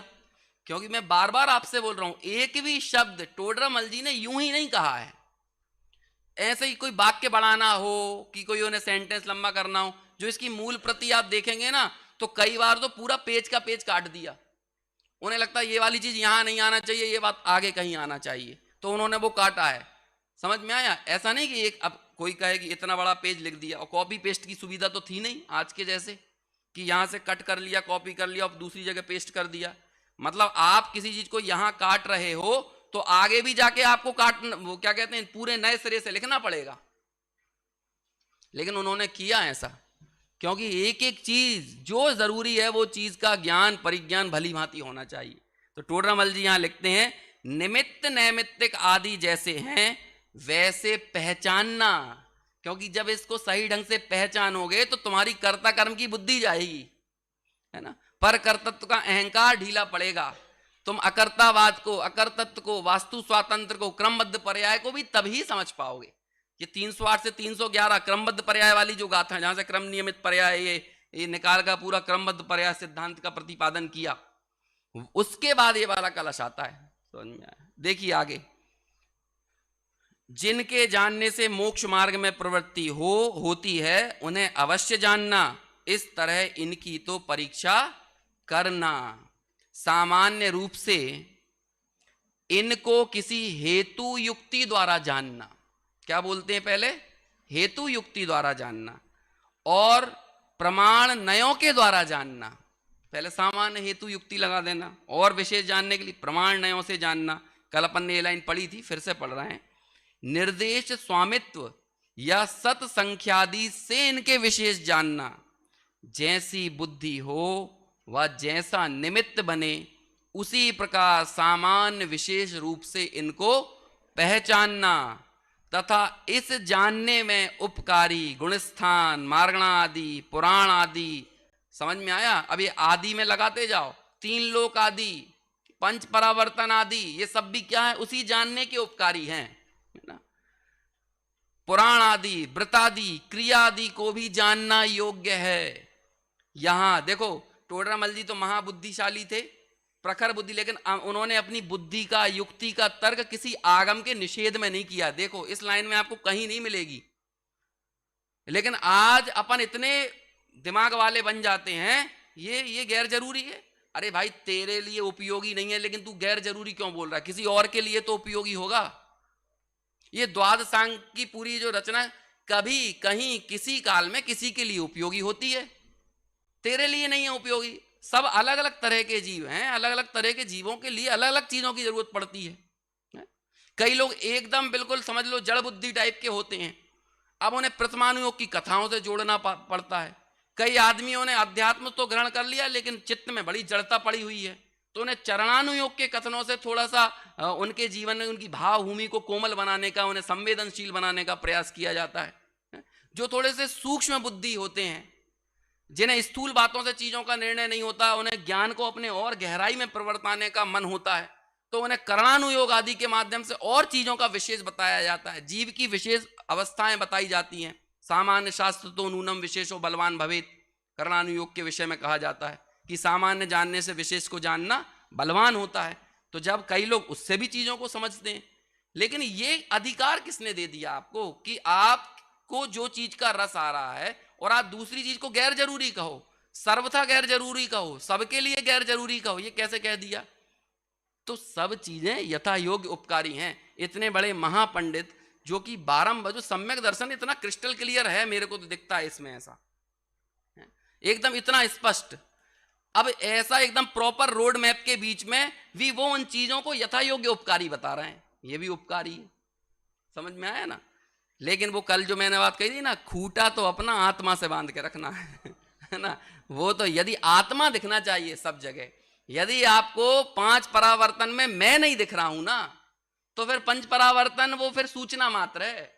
क्योंकि मैं बार बार आपसे बोल रहा हूं एक भी शब्द टोडरमल जी ने यूं ही नहीं कहा है। ऐसे ही कोई वाक्य बढ़ाना हो कि कोई उन्हें सेंटेंस लंबा करना हो, जो इसकी मूल प्रति आप देखेंगे ना तो कई बार तो पूरा पेज का पेज काट दिया। उन्हें लगता है ये वाली चीज यहां नहीं आना चाहिए, ये बात आगे कहीं आना चाहिए, तो उन्होंने वो काटा है। समझ में आया। ऐसा नहीं कि एक अब कोई कहे कि इतना बड़ा पेज लिख दिया, और कॉपी पेस्ट की सुविधा तो थी नहीं आज के जैसे कि यहां से कट कर लिया, कॉपी कर लिया और दूसरी जगह पेस्ट कर दिया। मतलब आप किसी चीज को यहां काट रहे हो तो आगे भी जाके आपको वो क्या कहते हैं, पूरे नए सिरे से लिखना पड़ेगा। लेकिन उन्होंने किया ऐसा, क्योंकि एक एक चीज जो जरूरी है वो चीज का ज्ञान परिज्ञान भली भांति होना चाहिए। तो टोडरमल जी यहां लिखते हैं, निमित्त नैमित्तिक आदि जैसे हैं वैसे पहचानना, क्योंकि जब इसको सही ढंग से पहचानोगे तो तुम्हारी कर्ता कर्म की बुद्धि जाएगी, है ना। पर कर्तत्व का अहंकार ढीला पड़ेगा। तुम अकर्तावाद को, अकर्तत्व को, वास्तु स्वातंत्र को, क्रमबद्ध पर्याय को भी तभी समझ पाओगे। ये 308 से 311 क्रमबद्ध पर्याय वाली जो गाथा है, जहां से क्रम नियमित पर्याय ये निकाल का पूरा क्रमबद्ध पर्याय सिद्धांत का प्रतिपादन किया, उसके बाद ये वाला कलश आता है, समझ में आया। देखिए आगे, जिनके जानने से मोक्ष मार्ग में प्रवृत्ति होती है उन्हें अवश्य जानना, इस तरह इनकी तो परीक्षा करना। सामान्य रूप से इनको किसी हेतु युक्ति द्वारा जानना, क्या बोलते हैं पहले, हेतु युक्ति द्वारा जानना, और प्रमाण नयों के द्वारा जानना। पहले सामान्य हेतु युक्ति लगा देना, और विशेष जानने के लिए प्रमाण नयों से जानना। कल अपन ने ये लाइन पढ़ी थी, फिर से पढ़ रहे हैं। निर्देश स्वामित्व या सत संख्यादि से इनके विशेष जानना, जैसी बुद्धि हो वह जैसा निमित्त बने उसी प्रकार सामान्य विशेष रूप से इनको पहचानना, तथा इस जानने में उपकारी गुणस्थान मार्गणा आदि पुराण आदि, समझ में आया। अब ये आदि में लगाते जाओ, 3 लोक आदि, पंच परावर्तन आदि, ये सब भी क्या है, उसी जानने के उपकारी हैं, है ना। पुराण आदि, व्रतादि, क्रिया आदि को भी जानना योग्य है। यहां देखो, टोडरमल जी तो महाबुद्धिशाली थे, प्रखर बुद्धि, लेकिन उन्होंने अपनी बुद्धि का, युक्ति का तर्क किसी आगम के निषेध में नहीं किया। देखो इस लाइन में आपको कहीं नहीं मिलेगी। लेकिन आज अपन इतने दिमाग वाले बन जाते हैं, ये गैर जरूरी है। अरे भाई तेरे लिए उपयोगी नहीं है, लेकिन तू गैर जरूरी क्यों बोल रहा है, किसी और के लिए तो उपयोगी होगा। ये द्वादशांग की पूरी जो रचना कभी कहीं किसी काल में किसी के लिए उपयोगी होती है, तेरे लिए नहीं है उपयोगी। सब अलग अलग तरह के जीव हैं, अलग अलग तरह के जीवों के लिए अलग अलग चीजों की जरूरत पड़ती है। कई लोग एकदम बिल्कुल समझ लो जड़ बुद्धि टाइप के होते हैं, अब उन्हें प्रथमानुयोग की कथाओं से जोड़ना पड़ता है। कई आदमियों ने अध्यात्म तो ग्रहण कर लिया, लेकिन चित्त में बड़ी जड़ता पड़ी हुई है, तो उन्हें चरणानुयोग के कथनों से थोड़ा सा उनके जीवन में उनकी भावभूमि को कोमल बनाने का, उन्हें संवेदनशील बनाने का प्रयास किया जाता है। जो थोड़े से सूक्ष्म बुद्धि होते हैं, जिन्हें स्थूल बातों से चीजों का निर्णय नहीं होता, उन्हें ज्ञान को अपने और गहराई में प्रवर्ताने का मन होता है, तो उन्हें कर्णानुयोग आदि के माध्यम से और चीजों का विशेष बताया जाता है। जीव की विशेष अवस्थाएं बताई जाती हैं। सामान्य शास्त्र तो नूनम विशेषो बलवान भवेत, कर्णानुयोग के विषय में कहा जाता है कि सामान्य जानने से विशेष को जानना बलवान होता है। तो जब कई लोग उससे भी चीजों को समझते हैं, लेकिन ये अधिकार किसने दे दिया आपको कि आपको जो चीज का रस आ रहा है और आप दूसरी चीज को गैर जरूरी कहो, सर्वथा गैर जरूरी कहो, सबके लिए गैर जरूरी कहो, ये कैसे कह दिया। तो सब चीजें यथा योग्य उपकारी हैं। इतने बड़े महापंडित जो कि बारंबार, जो सम्यक दर्शन इतना क्रिस्टल क्लियर है, मेरे को तो दिखता है इसमें ऐसा एकदम इतना स्पष्ट। अब ऐसा एकदम प्रॉपर रोड मैप के बीच में भी वो उन चीजों को यथा योग्य उपकारी बता रहे हैं, ये भी उपकारी है, समझ में आया ना। लेकिन वो कल जो मैंने बात कही थी ना, खूंटा तो अपना आत्मा से बांध के रखना है ना। वो तो यदि आत्मा दिखना चाहिए सब जगह, यदि आपको 5 परावर्तन में मैं नहीं दिख रहा हूं ना, तो फिर 5 परावर्तन वो फिर सूचना मात्र है,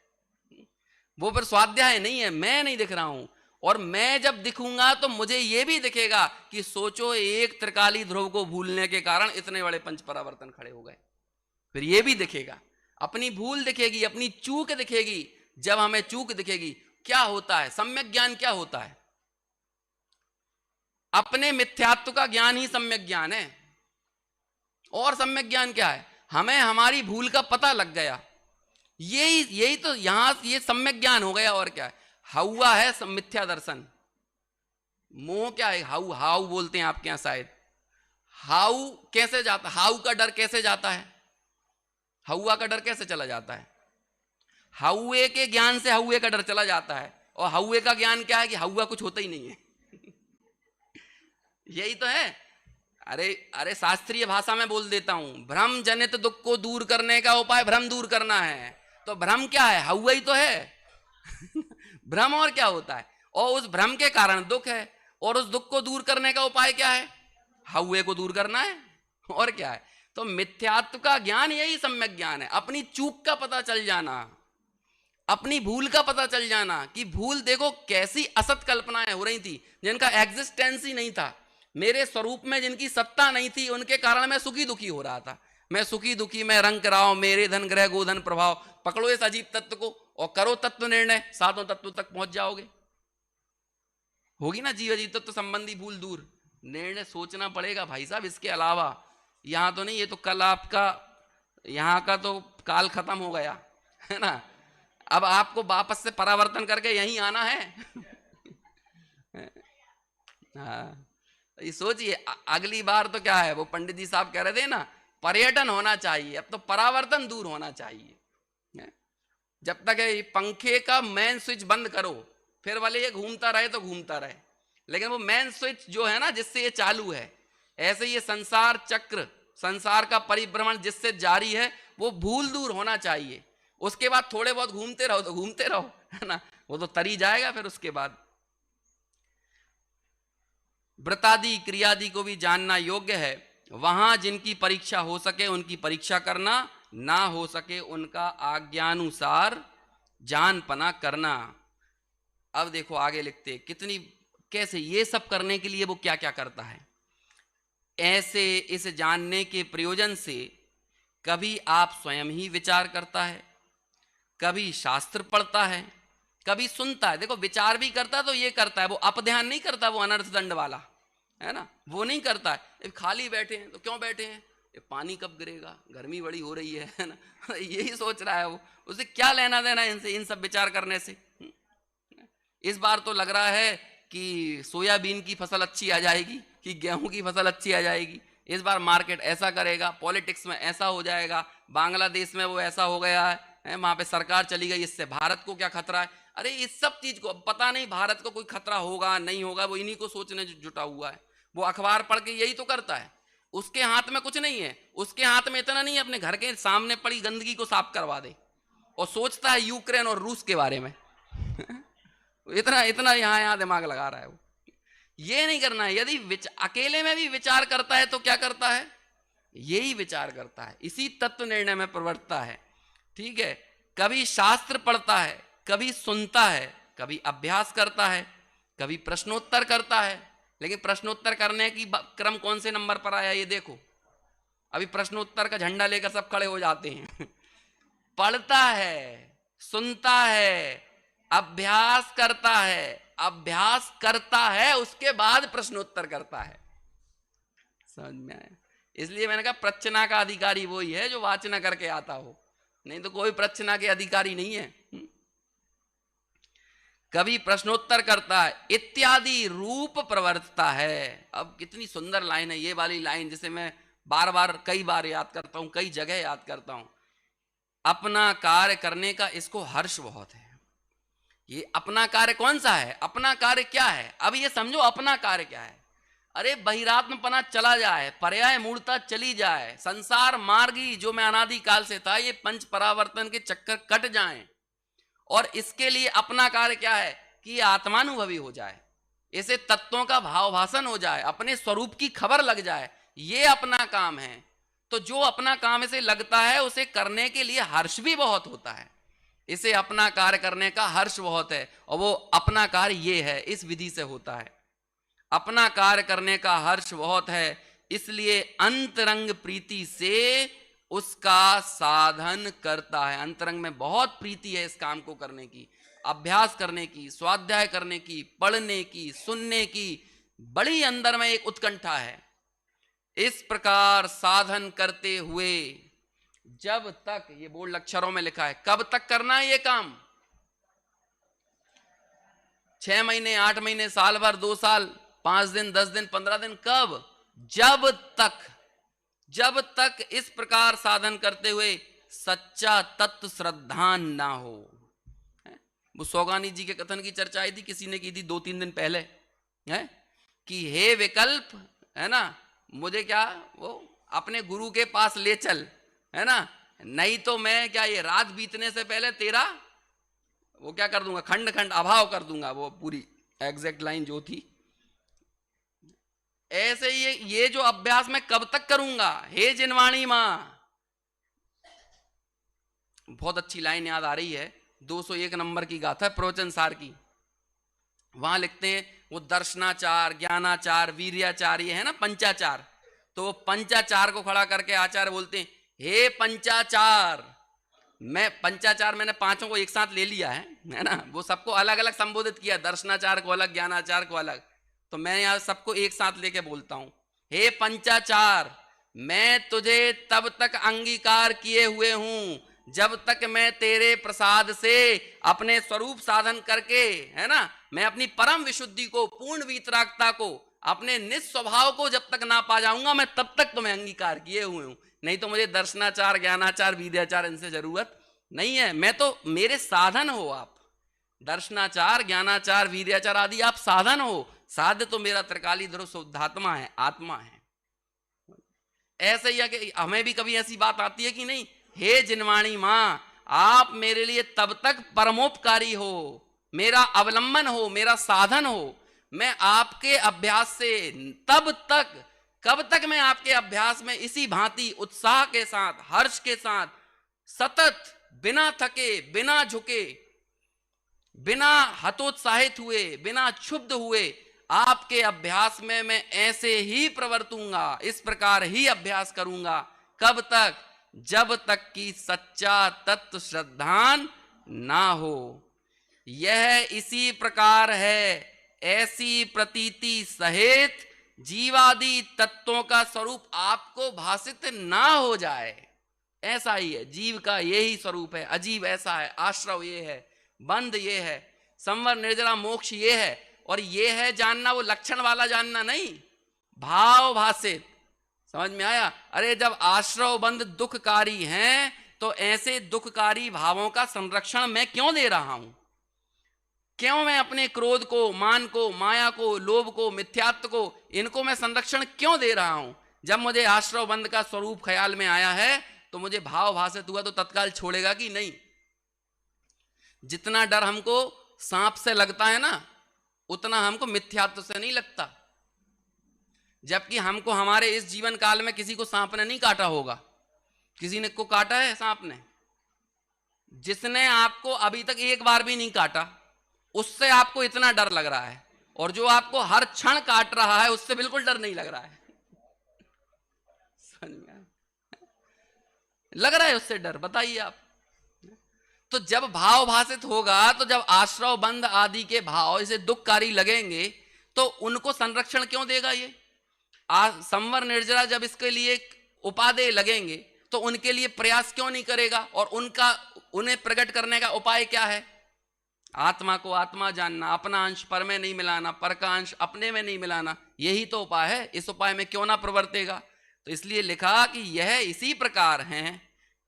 वो फिर स्वाध्याय नहीं है। मैं नहीं दिख रहा हूं, और मैं जब दिखूंगा तो मुझे ये भी दिखेगा कि सोचो एक त्रिकाली ध्रुव को भूलने के कारण इतने बड़े 5 परावर्तन खड़े हो गए। फिर ये भी दिखेगा, अपनी भूल दिखेगी, अपनी चूक दिखेगी। जब हमें चूक दिखेगी, क्या होता है, सम्यक ज्ञान क्या होता है, अपने मिथ्यात्व का ज्ञान ही सम्यक ज्ञान है। और सम्यक ज्ञान क्या है, हमें हमारी भूल का पता लग गया, यही तो यहां ये सम्यक ज्ञान हो गया। और क्या है, हवा है मिथ्या दर्शन। मोह क्या है, हाउ, हाउ बोलते हैं आपके यहां शायद। हाउ कैसे जाता, हाउ का डर कैसे जाता है, हवा का डर कैसे चला जाता है, हौए के ज्ञान से हौए का डर चला जाता है। और हौए का ज्ञान क्या है कि हवा कुछ होता ही नहीं है यही तो है। अरे अरे शास्त्रीय भाषा में बोल देता हूं, भ्रम जनित दुख को दूर करने का उपाय भ्रम दूर करना है। तो भ्रम क्या है? हवा ही तो है। भ्रम और क्या होता है? और उस भ्रम के कारण दुख है, और उस दुख को दूर करने का उपाय क्या है? हवा को दूर करना है, और क्या है? तो मिथ्यात्व का ज्ञान यही सम्यक ज्ञान है। अपनी चूक का पता चल जाना, अपनी भूल का पता चल जाना कि भूल, देखो कैसी असत कल्पनाएं हो रही थी जिनका एग्जिस्टेंस ही नहीं था, मेरे स्वरूप में जिनकी सत्ता नहीं थी, उनके कारण मैं सुखी दुखी हो रहा था। मैं सुखी दुखी, मैं रंग कराओ, मेरे धन ग्रह गोधन प्रभाव। पकड़ो इस अजीब तत्व को और करो तत्व निर्णय, सातों तत्व तक पहुंच जाओगे। होगी ना जीव अजीव तत्व संबंधी भूल दूर। निर्णय सोचना पड़ेगा भाई साहब, इसके अलावा यहां तो नहीं। ये तो कल आपका यहां का तो काल खत्म हो गया है ना, अब आपको वापस से परावर्तन करके यहीं आना है। हाँ, ये सोचिए अगली बार तो क्या है, वो पंडित जी साहब कह रहे थे ना, पर्यटन होना चाहिए, अब तो परावर्तन दूर होना चाहिए। जब तक ये पंखे का मेन स्विच बंद करो, फिर भले ये घूमता रहे तो घूमता रहे, लेकिन वो मेन स्विच जो है ना जिससे ये चालू है, ऐसे ये संसार चक्र, संसार का परिभ्रमण जिससे जारी है, वो भूल दूर होना चाहिए। उसके बाद थोड़े बहुत घूमते रहो तो घूमते रहो, है ना, वो तो तरी जाएगा। फिर उसके बाद व्रतादि क्रियादि को भी जानना योग्य है। वहां जिनकी परीक्षा हो सके उनकी परीक्षा करना, ना हो सके उनका आज्ञानुसार जानपना करना। अब देखो आगे लिखते कितनी, कैसे ये सब करने के लिए वो क्या क्या करता है। ऐसे इस जानने के प्रयोजन से कभी आप स्वयं ही विचार करता है, कभी शास्त्र पढ़ता है, कभी सुनता है। देखो विचार भी करता है तो ये करता है, वो अपध्यान नहीं करता, वो अनर्थ दंड वाला है ना, वो नहीं करता है। खाली बैठे हैं तो क्यों बैठे हैं, ये पानी कब गिरेगा, गर्मी बड़ी हो रही है ना, यही सोच रहा है वो। उसे क्या लेना देना इनसे, इन सब विचार करने से। इस बार तो लग रहा है कि सोयाबीन की फसल अच्छी आ जाएगी, कि गेहूं की फसल अच्छी आ जाएगी। इस बार मार्केट ऐसा करेगा, पॉलिटिक्स में ऐसा हो जाएगा, बांग्लादेश में वो ऐसा हो गया है, वहां पे सरकार चली गई, इससे भारत को क्या खतरा है। अरे इस सब चीज को पता नहीं, भारत को कोई खतरा होगा नहीं होगा, वो इन्हीं को सोचने जुटा हुआ है। वो अखबार पढ़ के यही तो करता है, उसके हाथ में कुछ नहीं है। उसके हाथ में इतना नहीं है अपने घर के सामने पड़ी गंदगी को साफ करवा दे, और सोचता है यूक्रेन और रूस के बारे में। इतना इतना यहां दिमाग लगा रहा है वो। ये नहीं करना है। यदि अकेले में भी विचार करता है तो क्या करता है, यही विचार करता है, इसी तत्व निर्णय में प्रवर्तता है। ठीक है, कभी शास्त्र पढ़ता है, कभी सुनता है, कभी अभ्यास करता है, कभी प्रश्नोत्तर करता है। लेकिन प्रश्नोत्तर करने की क्रम कौन से नंबर पर आया ये देखो, अभी प्रश्नोत्तर का झंडा लेकर सब खड़े हो जाते हैं। पढ़ता है, सुनता है, अभ्यास करता है, अभ्यास करता है, उसके बाद प्रश्नोत्तर करता है। समझ में आया? इसलिए मैंने कहा प्रच्छना का अधिकारी वही है जो वाचना करके आता हो, नहीं तो कोई प्रच्छना के अधिकारी नहीं है। कभी प्रश्नोत्तर करता है, इत्यादि रूप प्रवर्तता है। अब कितनी सुंदर लाइन है ये वाली लाइन, जिसे मैं बार बार कई बार याद करता हूं, कई जगह याद करता हूं। अपना कार्य करने का इसको हर्ष बहुत है। ये अपना कार्य कौन सा है, अपना कार्य क्या है? अब ये समझो अपना कार्य क्या है। अरे बहिरात्मपना चला जाए, पर्याय मूर्ता चली जाए, संसार मार्गी जो मैं अनादि काल से था, ये पंच परावर्तन के चक्कर कट जाएं। और इसके लिए अपना कार्य क्या है कि आत्मानुभवी हो जाए, इसे तत्वों का भाव भाषण हो जाए, अपने स्वरूप की खबर लग जाए, ये अपना काम है। तो जो अपना काम इसे लगता है उसे करने के लिए हर्ष भी बहुत होता है। इसे अपना कार्य करने का हर्ष बहुत है, और वो अपना कार्य ये है, इस विधि से होता है। अपना कार्य करने का हर्ष बहुत है, इसलिए अंतरंग प्रीति से उसका साधन करता है। अंतरंग में बहुत प्रीति है इस काम को करने की, अभ्यास करने की, स्वाध्याय करने की, पढ़ने की, सुनने की, बड़ी अंदर में एक उत्कंठा है। इस प्रकार साधन करते हुए जब तक, ये बोल्ड अक्षरों में लिखा है, कब तक करना है ये काम? 6 महीने, 8 महीने, साल भर, 2 साल, 5 दिन, 10 दिन, 15 दिन, कब? जब तक इस प्रकार साधन करते हुए सच्चा तत्व श्रद्धान ना हो। वो सौगानी जी के कथन की चर्चा आई थी, किसी ने की थी 2-3 दिन पहले, है कि हे विकल्प, है ना, मुझे क्या वो अपने गुरु के पास ले चल, है ना, नहीं तो मैं क्या ये रात बीतने से पहले तेरा वो क्या कर दूंगा, खंड खंड अभाव कर दूंगा। वो पूरी एग्जैक्ट लाइन जो थी। ऐसे ये जो अभ्यास मैं कब तक करूंगा, हे जिनवाणी मां। बहुत अच्छी लाइन याद आ रही है, 201 नंबर की गाथा प्रवचन सार की। वहां लिखते हैं वो दर्शनाचार, ज्ञानाचार, वीर्याचार, ये है ना पंचाचार। तो वो पंचाचार को खड़ा करके आचार्य बोलते हैं, हे पंचाचार। मैं पंचाचार मैंने पांचों को एक साथ ले लिया है ना, वो सबको अलग अलग संबोधित किया, दर्शनाचार को अलग, ज्ञानाचार को अलग। तो मैं यहां सबको एक साथ लेके बोलता हूं, हे पंचाचार, मैं तुझे तब तक अंगीकार किए हुए हूं जब तक मैं तेरे प्रसाद से अपने स्वरूप साधन करके, है ना, मैं अपनी परम विशुद्धि को, पूर्ण वीतरागता को, अपने निस्वभाव को जब तक ना पा जाऊंगा, मैं तब तक तो मैं अंगीकार किए हुए हूं। नहीं तो मुझे दर्शनाचार, ज्ञानाचार, विद्याचार इनसे जरूरत नहीं है। मैं तो, मेरे साधन हो आप। दर्शनाचार, ज्ञानाचार, वीर्याचार आदि आप साधन हो। साध्य तो मेरा त्रिकाली ध्रुव शुद्धात्मा है, आत्मा है। ऐसे ही है कि हमें भी कभी ऐसी बात आती है कि नहीं, हे जिनवाणी मां, आप मेरे लिए तब तक परमोपकारी हो, मेरा अवलंबन हो, मेरा साधन हो। मैं आपके अभ्यास से तब तक, कब तक मैं आपके अभ्यास में इसी भांति उत्साह के साथ, हर्ष के साथ, सतत, बिना थके, बिना झुके, बिना हतोत्साहित हुए, बिना क्षुब्ध हुए आपके अभ्यास में मैं ऐसे ही प्रवर्तूंगा, इस प्रकार ही अभ्यास करूंगा। कब तक? जब तक कि सच्चा तत्व श्रद्धान ना हो। यह इसी प्रकार है, ऐसी प्रतीति सहित जीवादि तत्वों का स्वरूप आपको भासित ना हो जाए। ऐसा ही है, जीव का यही स्वरूप है। अजीब ऐसा है, आश्रव ये है, बंध ये है, संवर निर्जरा मोक्ष ये है। और ये है जानना, वो लक्षण वाला जानना नहीं, भाव भाषित। समझ में आया? अरे जब आश्रव बंध दुखकारी हैं तो ऐसे दुखकारी भावों का संरक्षण मैं क्यों दे रहा हूं? क्यों मैं अपने क्रोध को, मान को, माया को, लोभ को, मिथ्यात्व को, इनको मैं संरक्षण क्यों दे रहा हूं? जब मुझे आश्रव बंध का स्वरूप ख्याल में आया है तो मुझे भाव भाषित हुआ तो तत्काल छोड़ेगा कि नहीं? जितना डर हमको सांप से लगता है ना, उतना हमको मिथ्यात्व से नहीं लगता। जबकि हमको हमारे इस जीवन काल में किसी को सांप ने नहीं काटा होगा। किसी ने को काटा है सांप ने? जिसने आपको अभी तक एक बार भी नहीं काटा, उससे आपको इतना डर लग रहा है, और जो आपको हर क्षण काट रहा है उससे बिल्कुल डर नहीं लग रहा है। समझ में? लग रहा है उससे डर? बताइए आप। तो जब भाव भाषित होगा, तो जब आश्रव बंध आदि के भाव इसे दुखकारी लगेंगे तो उनको संरक्षण क्यों देगा ये? संवर निर्जरा जब इसके लिए उपादेय लगेंगे तो उनके लिए प्रयास क्यों नहीं करेगा? और उन्हें प्रकट करने का उपाय क्या है? आत्मा को आत्मा जानना, अपना अंश पर में नहीं मिलाना, पर का अंश अपने में नहीं मिलाना, यही तो उपाय है। इस उपाय में क्यों ना प्रवर्तेगा? तो इसलिए लिखा कि यह इसी प्रकार है,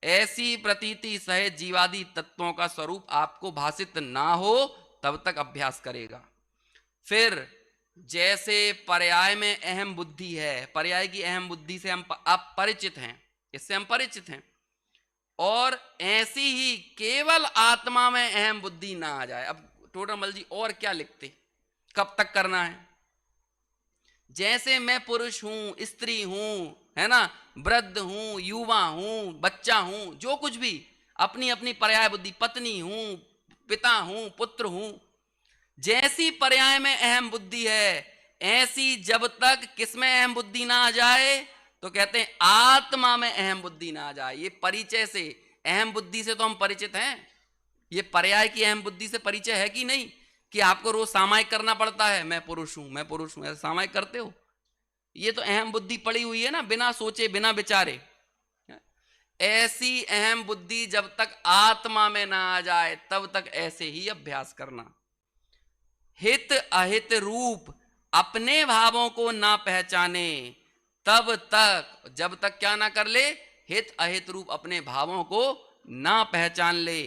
ऐसी प्रतीति सहित जीवादि तत्वों का स्वरूप आपको भासित ना हो तब तक अभ्यास करेगा। फिर जैसे पर्याय में अहम बुद्धि है, पर्याय की अहम बुद्धि से हम अपरिचित हैं, इससे हम परिचित हैं, और ऐसी ही केवल आत्मा में अहम बुद्धि ना आ जाए। अब टोडरमल जी और क्या लिखते, कब तक करना है? जैसे मैं पुरुष हूं, स्त्री हूं, है ना, वृद्ध हूं, युवा हूं, बच्चा हूं, जो कुछ भी अपनी अपनी पर्याय बुद्धि, पत्नी हूं, पिता हूं, पुत्र हूं, जैसी पर्याय में अहम बुद्धि है, ऐसी जब तक किसमें अहम बुद्धि ना आ जाए, तो कहते हैं आत्मा में अहम बुद्धि ना आ जाए। ये परिचय से, अहम बुद्धि से तो हम परिचित हैं। ये पर्याय की अहम बुद्धि से परिचय है कि नहीं? कि आपको रोज सामायिक करना पड़ता है, मैं पुरुष हूं, मैं पुरुष हूं, ऐसा सामायिक करते हो? ये तो अहम बुद्धि पड़ी हुई है ना, बिना सोचे, बिना विचारे। ऐसी अहम बुद्धि जब तक आत्मा में ना आ जाए तब तक ऐसे ही अभ्यास करना। हित अहित रूप अपने भावों को ना पहचाने तब तक, जब तक क्या ना कर ले, हित अहित रूप अपने भावों को ना पहचान ले,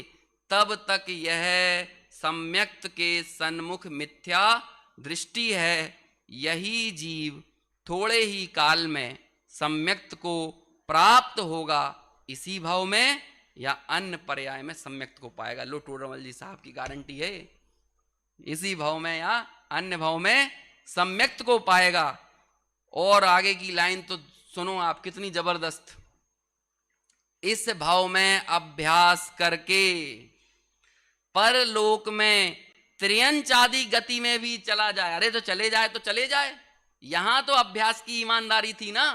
तब तक यह सम्यक्त के सन्मुख मिथ्या दृष्टि है। यही जीव थोड़े ही काल में सम्यक्त को प्राप्त होगा, इसी भाव में या अन्य पर्याय में सम्यक्त को पाएगा। लो टोडरमल जी साहब की गारंटी है, इसी भाव में या अन्य भाव में सम्यक्त को पाएगा। और आगे की लाइन तो सुनो आप, कितनी जबरदस्त। इस भाव में अभ्यास करके परलोक में त्रियंच आदि गति में भी चला जाए। अरे तो चले जाए तो चले जाए, यहां तो अभ्यास की ईमानदारी थी ना।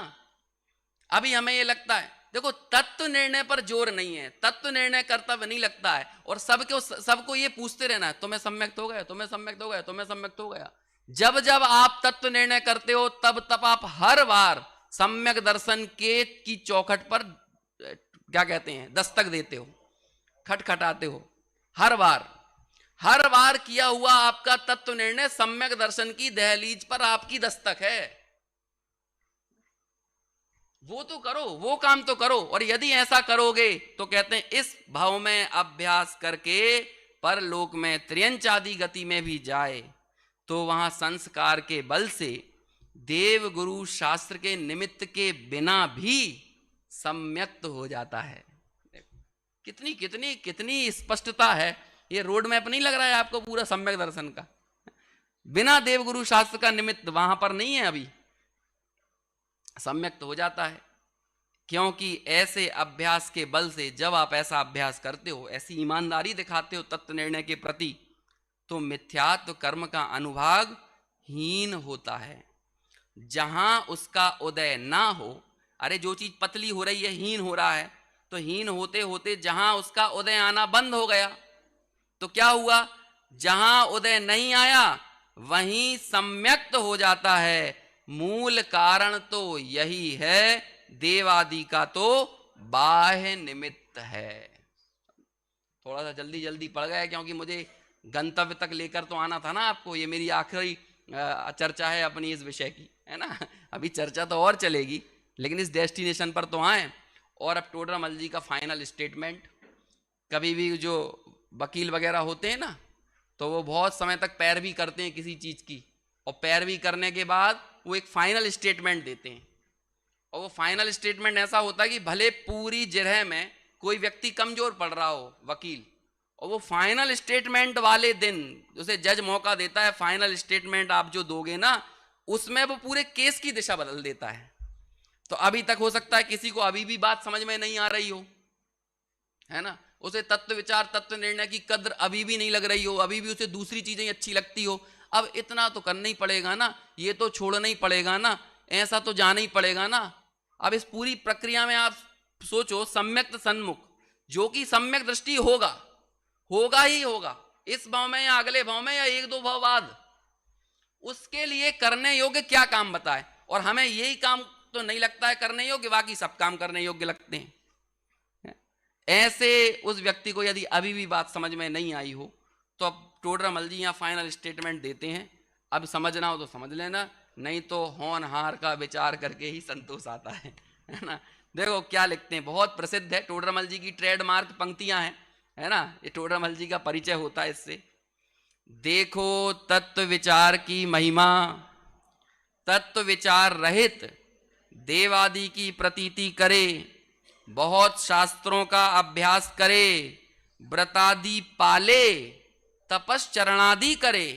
अभी हमें ये लगता है, देखो तत्व निर्णय पर जोर नहीं है, तत्व निर्णय कर्तव्य नहीं लगता है, और सबको ये पूछते रहना है, तुम्हें सम्यक्त हो गया, तुम्हें सम्यक्त हो गया, तुम्हें सम्यक्त हो गया। जब जब आप तत्व निर्णय करते हो तब तब आप हर बार सम्यक दर्शन के की चौखट पर क्या कहते हैं, दस्तक देते हो, खटखटाते हो। हर बार किया हुआ आपका तत्व निर्णय सम्यक दर्शन की दहलीज पर आपकी दस्तक है। वो तो करो, वो काम तो करो। और यदि ऐसा करोगे तो कहते हैं इस भाव में अभ्यास करके परलोक में त्रियंच आदि गति में भी जाए तो वहां संस्कार के बल से देव गुरु शास्त्र के निमित्त के बिना भी सम्यक्त हो जाता है। कितनी कितनी कितनी स्पष्टता है। ये रोड मैप नहीं लग रहा है आपको पूरा सम्यक दर्शन का? बिना देव गुरु शास्त्र का निमित्त वहां पर नहीं है, अभी सम्यक्त हो जाता है। क्योंकि ऐसे अभ्यास के बल से जब आप ऐसा अभ्यास करते हो, ऐसी ईमानदारी दिखाते हो तत्व निर्णय के प्रति, तो मिथ्यात्व कर्म का अनुभाग हीन होता है। जहां उसका उदय ना हो, अरे जो चीज पतली हो रही है, हीन हो रहा है, तो हीन होते होते जहां उसका उदय आना बंद हो गया तो क्या हुआ, जहां उदय नहीं आया वहीं सम्यक्त हो जाता है। मूल कारण तो यही है, देवादि का तो बाह्य निमित्त है। थोड़ा सा जल्दी जल्दी पड़ गया क्योंकि मुझे गंतव्य तक लेकर तो आना था ना आपको। ये मेरी आखिरी चर्चा है अपनी इस विषय की, है ना। अभी चर्चा तो और चलेगी लेकिन इस डेस्टिनेशन पर तो आए। और अब टोडरमल जी का फाइनल स्टेटमेंट। कभी भी जो वकील वगैरह होते हैं ना, तो वो बहुत समय तक पैरवी करते हैं किसी चीज़ की, और पैरवी करने के बाद वो एक फाइनल स्टेटमेंट देते हैं। और वो फाइनल स्टेटमेंट ऐसा होता है कि भले पूरी जिरह में कोई व्यक्ति कमजोर पड़ रहा हो वकील, और वो फाइनल स्टेटमेंट वाले दिन उसे जज मौका देता है, फाइनल स्टेटमेंट आप जो दोगे ना उसमें वो पूरे केस की दिशा बदल देता है। तो अभी तक हो सकता है किसी को अभी भी बात समझ में नहीं आ रही हो, है ना, उसे तत्व विचार तत्व निर्णय की कद्र अभी भी नहीं लग रही हो, अभी भी उसे दूसरी चीजें अच्छी लगती हो। अब इतना तो करना ही पड़ेगा ना, ये तो छोड़ना ही पड़ेगा ना, ऐसा तो जाना ही पड़ेगा ना। अब इस पूरी प्रक्रिया में आप सोचो, सम्यक सन्मुख, जो कि सम्यक दृष्टि होगा ही होगा, इस भाव में या अगले भाव में या एक दो भाव बाद, उसके लिए करने योग्य क्या काम बताए। और हमें यही काम तो नहीं लगता है करने योग्य, बाकी सब काम करने योग्य लगते हैं। ऐसे उस व्यक्ति को यदि अभी भी बात समझ में नहीं आई हो तो अब टोडरमल जी यहाँ फाइनल स्टेटमेंट देते हैं। अब समझना हो तो समझ लेना, नहीं तो होनहार का विचार करके ही संतोष आता है ना। देखो क्या लिखते हैं, बहुत प्रसिद्ध है, टोडरमल जी की ट्रेडमार्क पंक्तियां हैं, है ना। ये टोडरमल जी का परिचय होता है इससे। देखो तत्व विचार की महिमा, तत्व विचार रहित देवादि की प्रतीति करे, बहुत शास्त्रों का अभ्यास करे, व्रतादि पाले, तपश्चरणादि करे,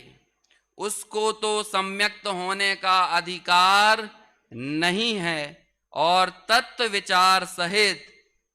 उसको तो सम्यक्त होने का अधिकार नहीं है, और तत्व विचार सहित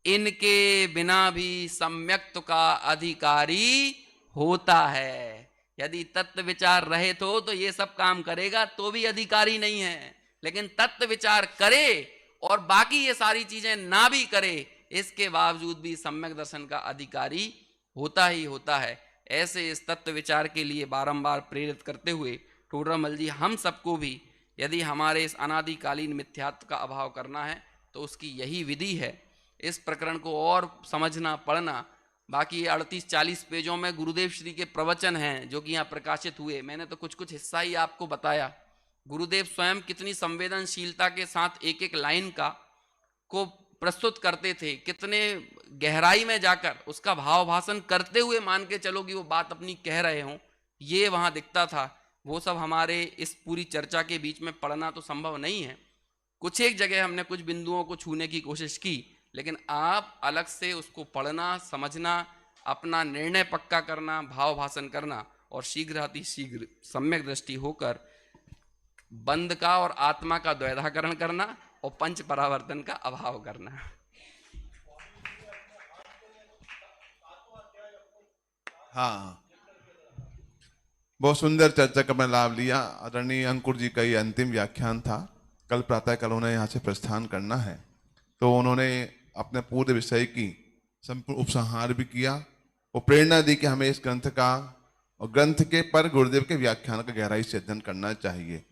इनके बिना भी सम्यक्त का अधिकारी होता है। यदि तत्व विचार रहित हो तो ये सब काम करेगा तो भी अधिकारी नहीं है, लेकिन तत्व विचार करे और बाकी ये सारी चीजें ना भी करे, इसके बावजूद भी सम्यक दर्शन का अधिकारी होता ही होता है। ऐसे इस तत्व विचार के लिए बारंबार प्रेरित करते हुए टोडरमल जी हम सबको भी, यदि हमारे इस अनादिकालीन मिथ्यात्व का अभाव करना है तो उसकी यही विधि है। इस प्रकरण को और समझना पढ़ना, बाकी 38-40 पेजों में गुरुदेव श्री के प्रवचन हैं जो कि यहाँ प्रकाशित हुए। मैंने तो कुछ कुछ हिस्सा ही आपको बताया। गुरुदेव स्वयं कितनी संवेदनशीलता के साथ एक एक लाइन को प्रस्तुत करते थे, कितने गहराई में जाकर उसका भाव भाषण करते हुए मान के चलो कि वो बात अपनी कह रहे हों, ये वहाँ दिखता था। वो सब हमारे इस पूरी चर्चा के बीच में पढ़ना तो संभव नहीं है। कुछ एक जगह हमने कुछ बिंदुओं को छूने की कोशिश की, लेकिन आप अलग से उसको पढ़ना, समझना, अपना निर्णय पक्का करना, भाव भाषण करना और शीघ्र अति शीघ्र सम्यक दृष्टि होकर बंध का और आत्मा का द्वैधाकरण करना और पंच परावर्तन का अभाव करना। हाँ, बहुत सुंदर चर्चा का मैं लाभ लिया। आदरणीय अंकुर जी का ये अंतिम व्याख्यान था। कल प्रातःकाल उन्हें यहाँ से प्रस्थान करना है, तो उन्होंने अपने पूरे विषय की संपूर्ण उपसंहार भी किया। वो प्रेरणा दी कि हमें इस ग्रंथ का और ग्रंथ के पर गुरुदेव के व्याख्यान का गहराई से अध्ययन करना चाहिए।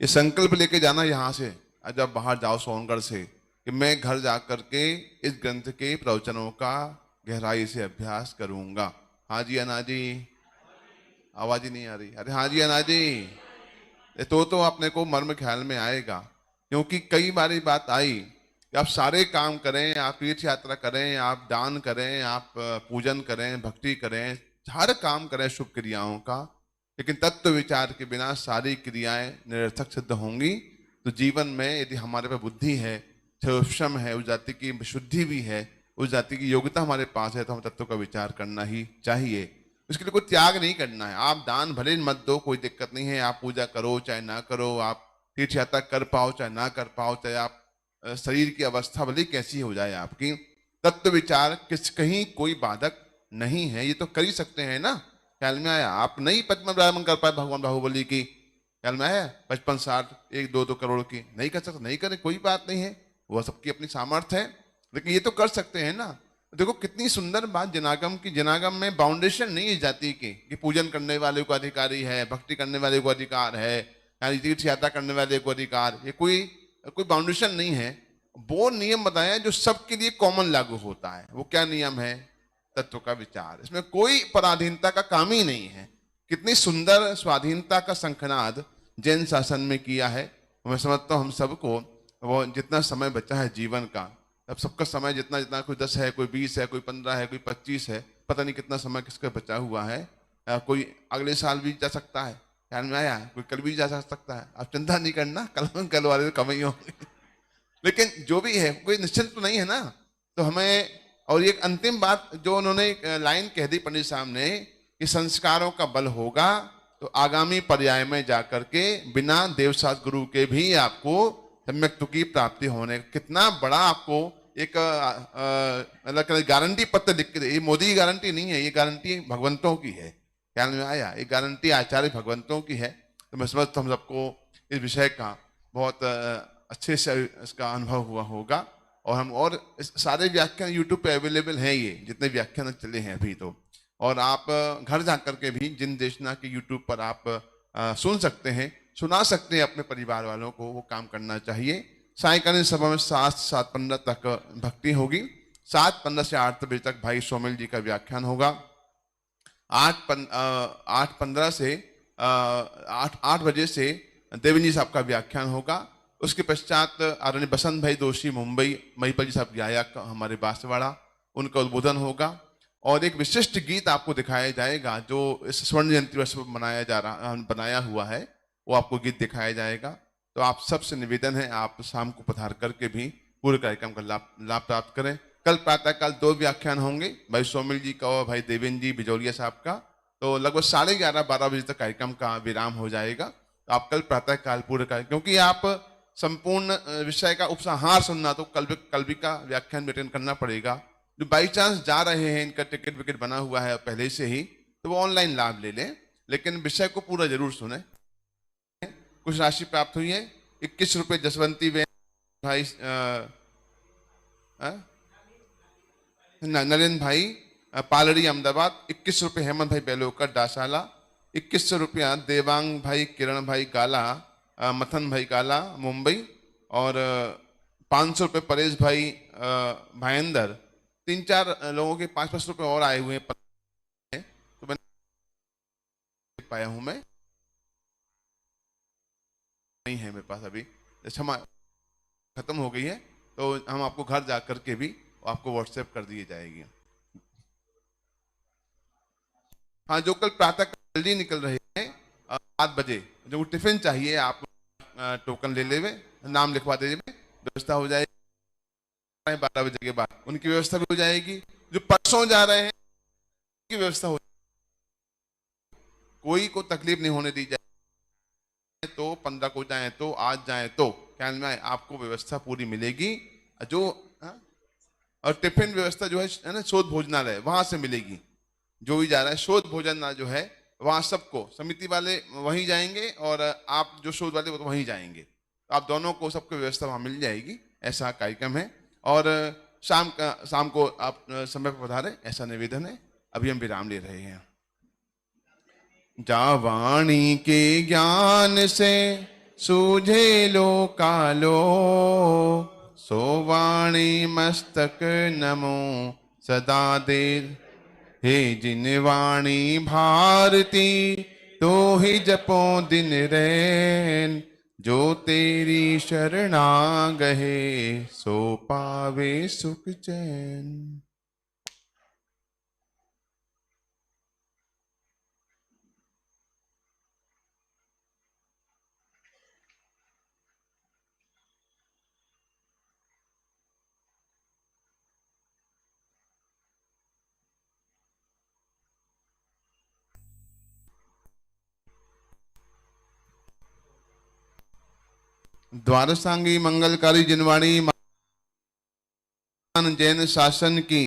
ये संकल्प लेके जाना यहाँ से, जब बाहर जाओ सोनगढ़ से, कि मैं घर जा करके इस ग्रंथ के प्रवचनों का गहराई से अभ्यास करूंगा। हाँ जी अना जी, आवाज ही नहीं आ रही। अरे हाँ जी अना जी, तो अपने को मर्म ख्याल में आएगा। क्योंकि कई बार ये बात आई कि आप सारे काम करें, आप तीर्थ यात्रा करें, आप दान करें, आप पूजन करें, भक्ति करें, हर काम करें शुभ क्रियाओं का, लेकिन तत्व विचार के बिना सारी क्रियाएं निरर्थक सिद्ध होंगी। तो जीवन में यदि हमारे पास बुद्धि है, क्षम है, उस जाति की शुद्धि भी है, उस जाति की योग्यता हमारे पास है, तो हम तत्व का विचार करना ही चाहिए। उसके लिए कोई त्याग नहीं करना है। आप दान भले मत दो, कोई दिक्कत नहीं है। आप पूजा करो चाहे ना करो, आप तीर्थ यात्रा कर पाओ चाहे ना कर पाओ, चाहे आप शरीर की अवस्था भले कैसी हो जाए आपकी, तत्व विचार किस कहीं कोई बाधक नहीं है। ये तो कर ही सकते हैं ना। ख्याल में आया? आप नहीं पद्म ब्राह्मण कर पाए भगवान बाहुबली की, ख्याल में आया? 55-60 1-2 करोड़ की नहीं कर सकते, नहीं करें, कोई बात नहीं है। वह सबकी अपनी सामर्थ्य है, लेकिन ये तो कर सकते हैं ना। देखो कितनी सुंदर बात जनागम की। जनागम में बाउंडेशन नहीं है जाति की, कि पूजन करने वाले को अधिकारी है, भक्ति करने वाले को अधिकार है, तीर्थ यात्रा करने वाले को अधिकार, ये कोई बाउंडेशन नहीं है। वो नियम बताया जो सबके लिए कॉमन लागू होता है। वो क्या नियम है? तत्व का विचार। इसमें कोई पराधीनता का काम ही नहीं है। कितनी सुंदर स्वाधीनता का शंखनाद जैन शासन में किया है। मैं समझता हूँ हम सबको वो जितना समय बचा है जीवन का, अब सबका समय जितना जितना, कोई 10 है, कोई 20 है, कोई 15 है, कोई 25 है, पता नहीं कितना समय किसका बचा हुआ है। कोई अगले साल भी जा सकता है, ख्याल में आया? कोई कल भी जा सकता है। आप चिंता नहीं करना, कल वाले तो कम ही होंगे। लेकिन जो भी है कोई निश्चित तो नहीं है ना। तो हमें, और एक अंतिम बात जो उन्होंने लाइन कह दी पंडित साहब ने, कि संस्कारों का बल होगा तो आगामी पर्याय में जाकर के बिना देवसात गुरु के भी आपको सम्यक्त्व की प्राप्ति होने, कितना बड़ा आपको एक गारंटी पत्र लिख के दे। ये मोदी की गारंटी नहीं है, ये गारंटी भगवंतों की है। ख्याल में आया? ये गारंटी आचार्य भगवंतों की है। तो मैं समझता हूँ हम सबको इस विषय का बहुत अच्छे से इसका अनुभव हुआ होगा। और हम और सारे व्याख्यान यूट्यूब पे अवेलेबल हैं, ये जितने व्याख्यान चले हैं अभी तो। और आप घर जाकर के भी जिन देशना के यूट्यूब पर आप सुन सकते हैं, सुना सकते हैं अपने परिवार वालों को। वो काम करना चाहिए। सायकालीन सभा में 7-7:15 तक भक्ति होगी। 7:15 से 8 बजे तक भाई सोमिल जी का व्याख्यान होगा। 8:15 से 8 बजे से देवेंद्र साहब का व्याख्यान होगा। उसके पश्चात आदरणीय बसंत भाई दोषी मुंबई, महिपल जी साहब गायक हमारे बांसवाड़ा, उनका उद्बोधन होगा। और एक विशिष्ट गीत आपको दिखाया जाएगा जो इस स्वर्ण जयंती वर्ष पर बनाया हुआ है, वो आपको गीत दिखाया जाएगा। तो आप सबसे निवेदन है, आप शाम को पधार करके भी पूरे कार्यक्रम का लाभ प्राप्त करें। कल प्रातःकाल 2 व्याख्यान होंगे, भाई सोमिल जी का और भाई देवेंद्र जी बिजौलिया साहब का। तो लगभग 11:30-12 बजे तक कार्यक्रम का विराम हो जाएगा। तो आप कल प्रातःकाल पूरे कार्यक्रम, क्योंकि आप संपूर्ण विषय का उपसंहार सुनना, तो कल भी का व्याख्यान अटेंड करना पड़ेगा। जो बाई चांस जा रहे हैं, इनका टिकट विकेट बना हुआ है पहले से ही, तो वो ऑनलाइन लाभ ले लें, लेकिन विषय को पूरा जरूर सुने। कुछ राशि प्राप्त हुई है। 21 रुपये जसवंती भाई, नरेंद्र भाई पालड़ी अहमदाबाद। 21 रुपये हेमंत भाई बेलोकर डासाला। 2100 रुपया देवांग भाई, किरण भाई गाला, मथन भाई गाला मुंबई। और 500 रुपये परेश भाई भाईंदर। 3-4 लोगों के 5-5 रुपये और आए हुए हैं, तो मैंने पाया हूं। मैं नहीं है मेरे पास अभी, क्षमा खत्म हो गई है, तो हम आपको घर जा करके भी आपको व्हाट्सएप कर दी जाएगी। हाँ, जो कल प्रातः जल्दी निकल रहे हैं, 7 बजे जो टिफिन चाहिए आप टोकन ले लेवे, नाम लिखवा दीजिए, व्यवस्था हो जाएगी। 12 बजे के बाद उनकी व्यवस्था भी हो जाएगी। जो परसों जा रहे हैं उनकी व्यवस्था हो, कोई को तकलीफ नहीं होने दी जाए। तो 15 को जाए तो आज जाए तो ख्याल में आए, आपको व्यवस्था पूरी मिलेगी। जो हाँ? और टिफिन व्यवस्था जो है ना, शोध भोजनालय वहां से मिलेगी। जो भी जा रहा है शोध भोजन जो है वहां सबको, समिति वाले वहीं जाएंगे और आप जो शोध वाले वो तो वहीं जाएंगे। आप दोनों को सबको व्यवस्था वहां मिल जाएगी, ऐसा कार्यक्रम है। और शाम को आप समय पर पधारे, ऐसा निवेदन है। अभी हम विराम ले रहे हैं। जा वाणी के ज्ञान से सूझे लो कालो, सो वाणी मस्तक नमो सदा देर। हे जिन वाणी भारती तो ही जपो दिन रैन, जो तेरी शरणा गहे सो पावे सुख चैन। द्वारसांगी मंगलकारी जिनवाणी जैन शासन की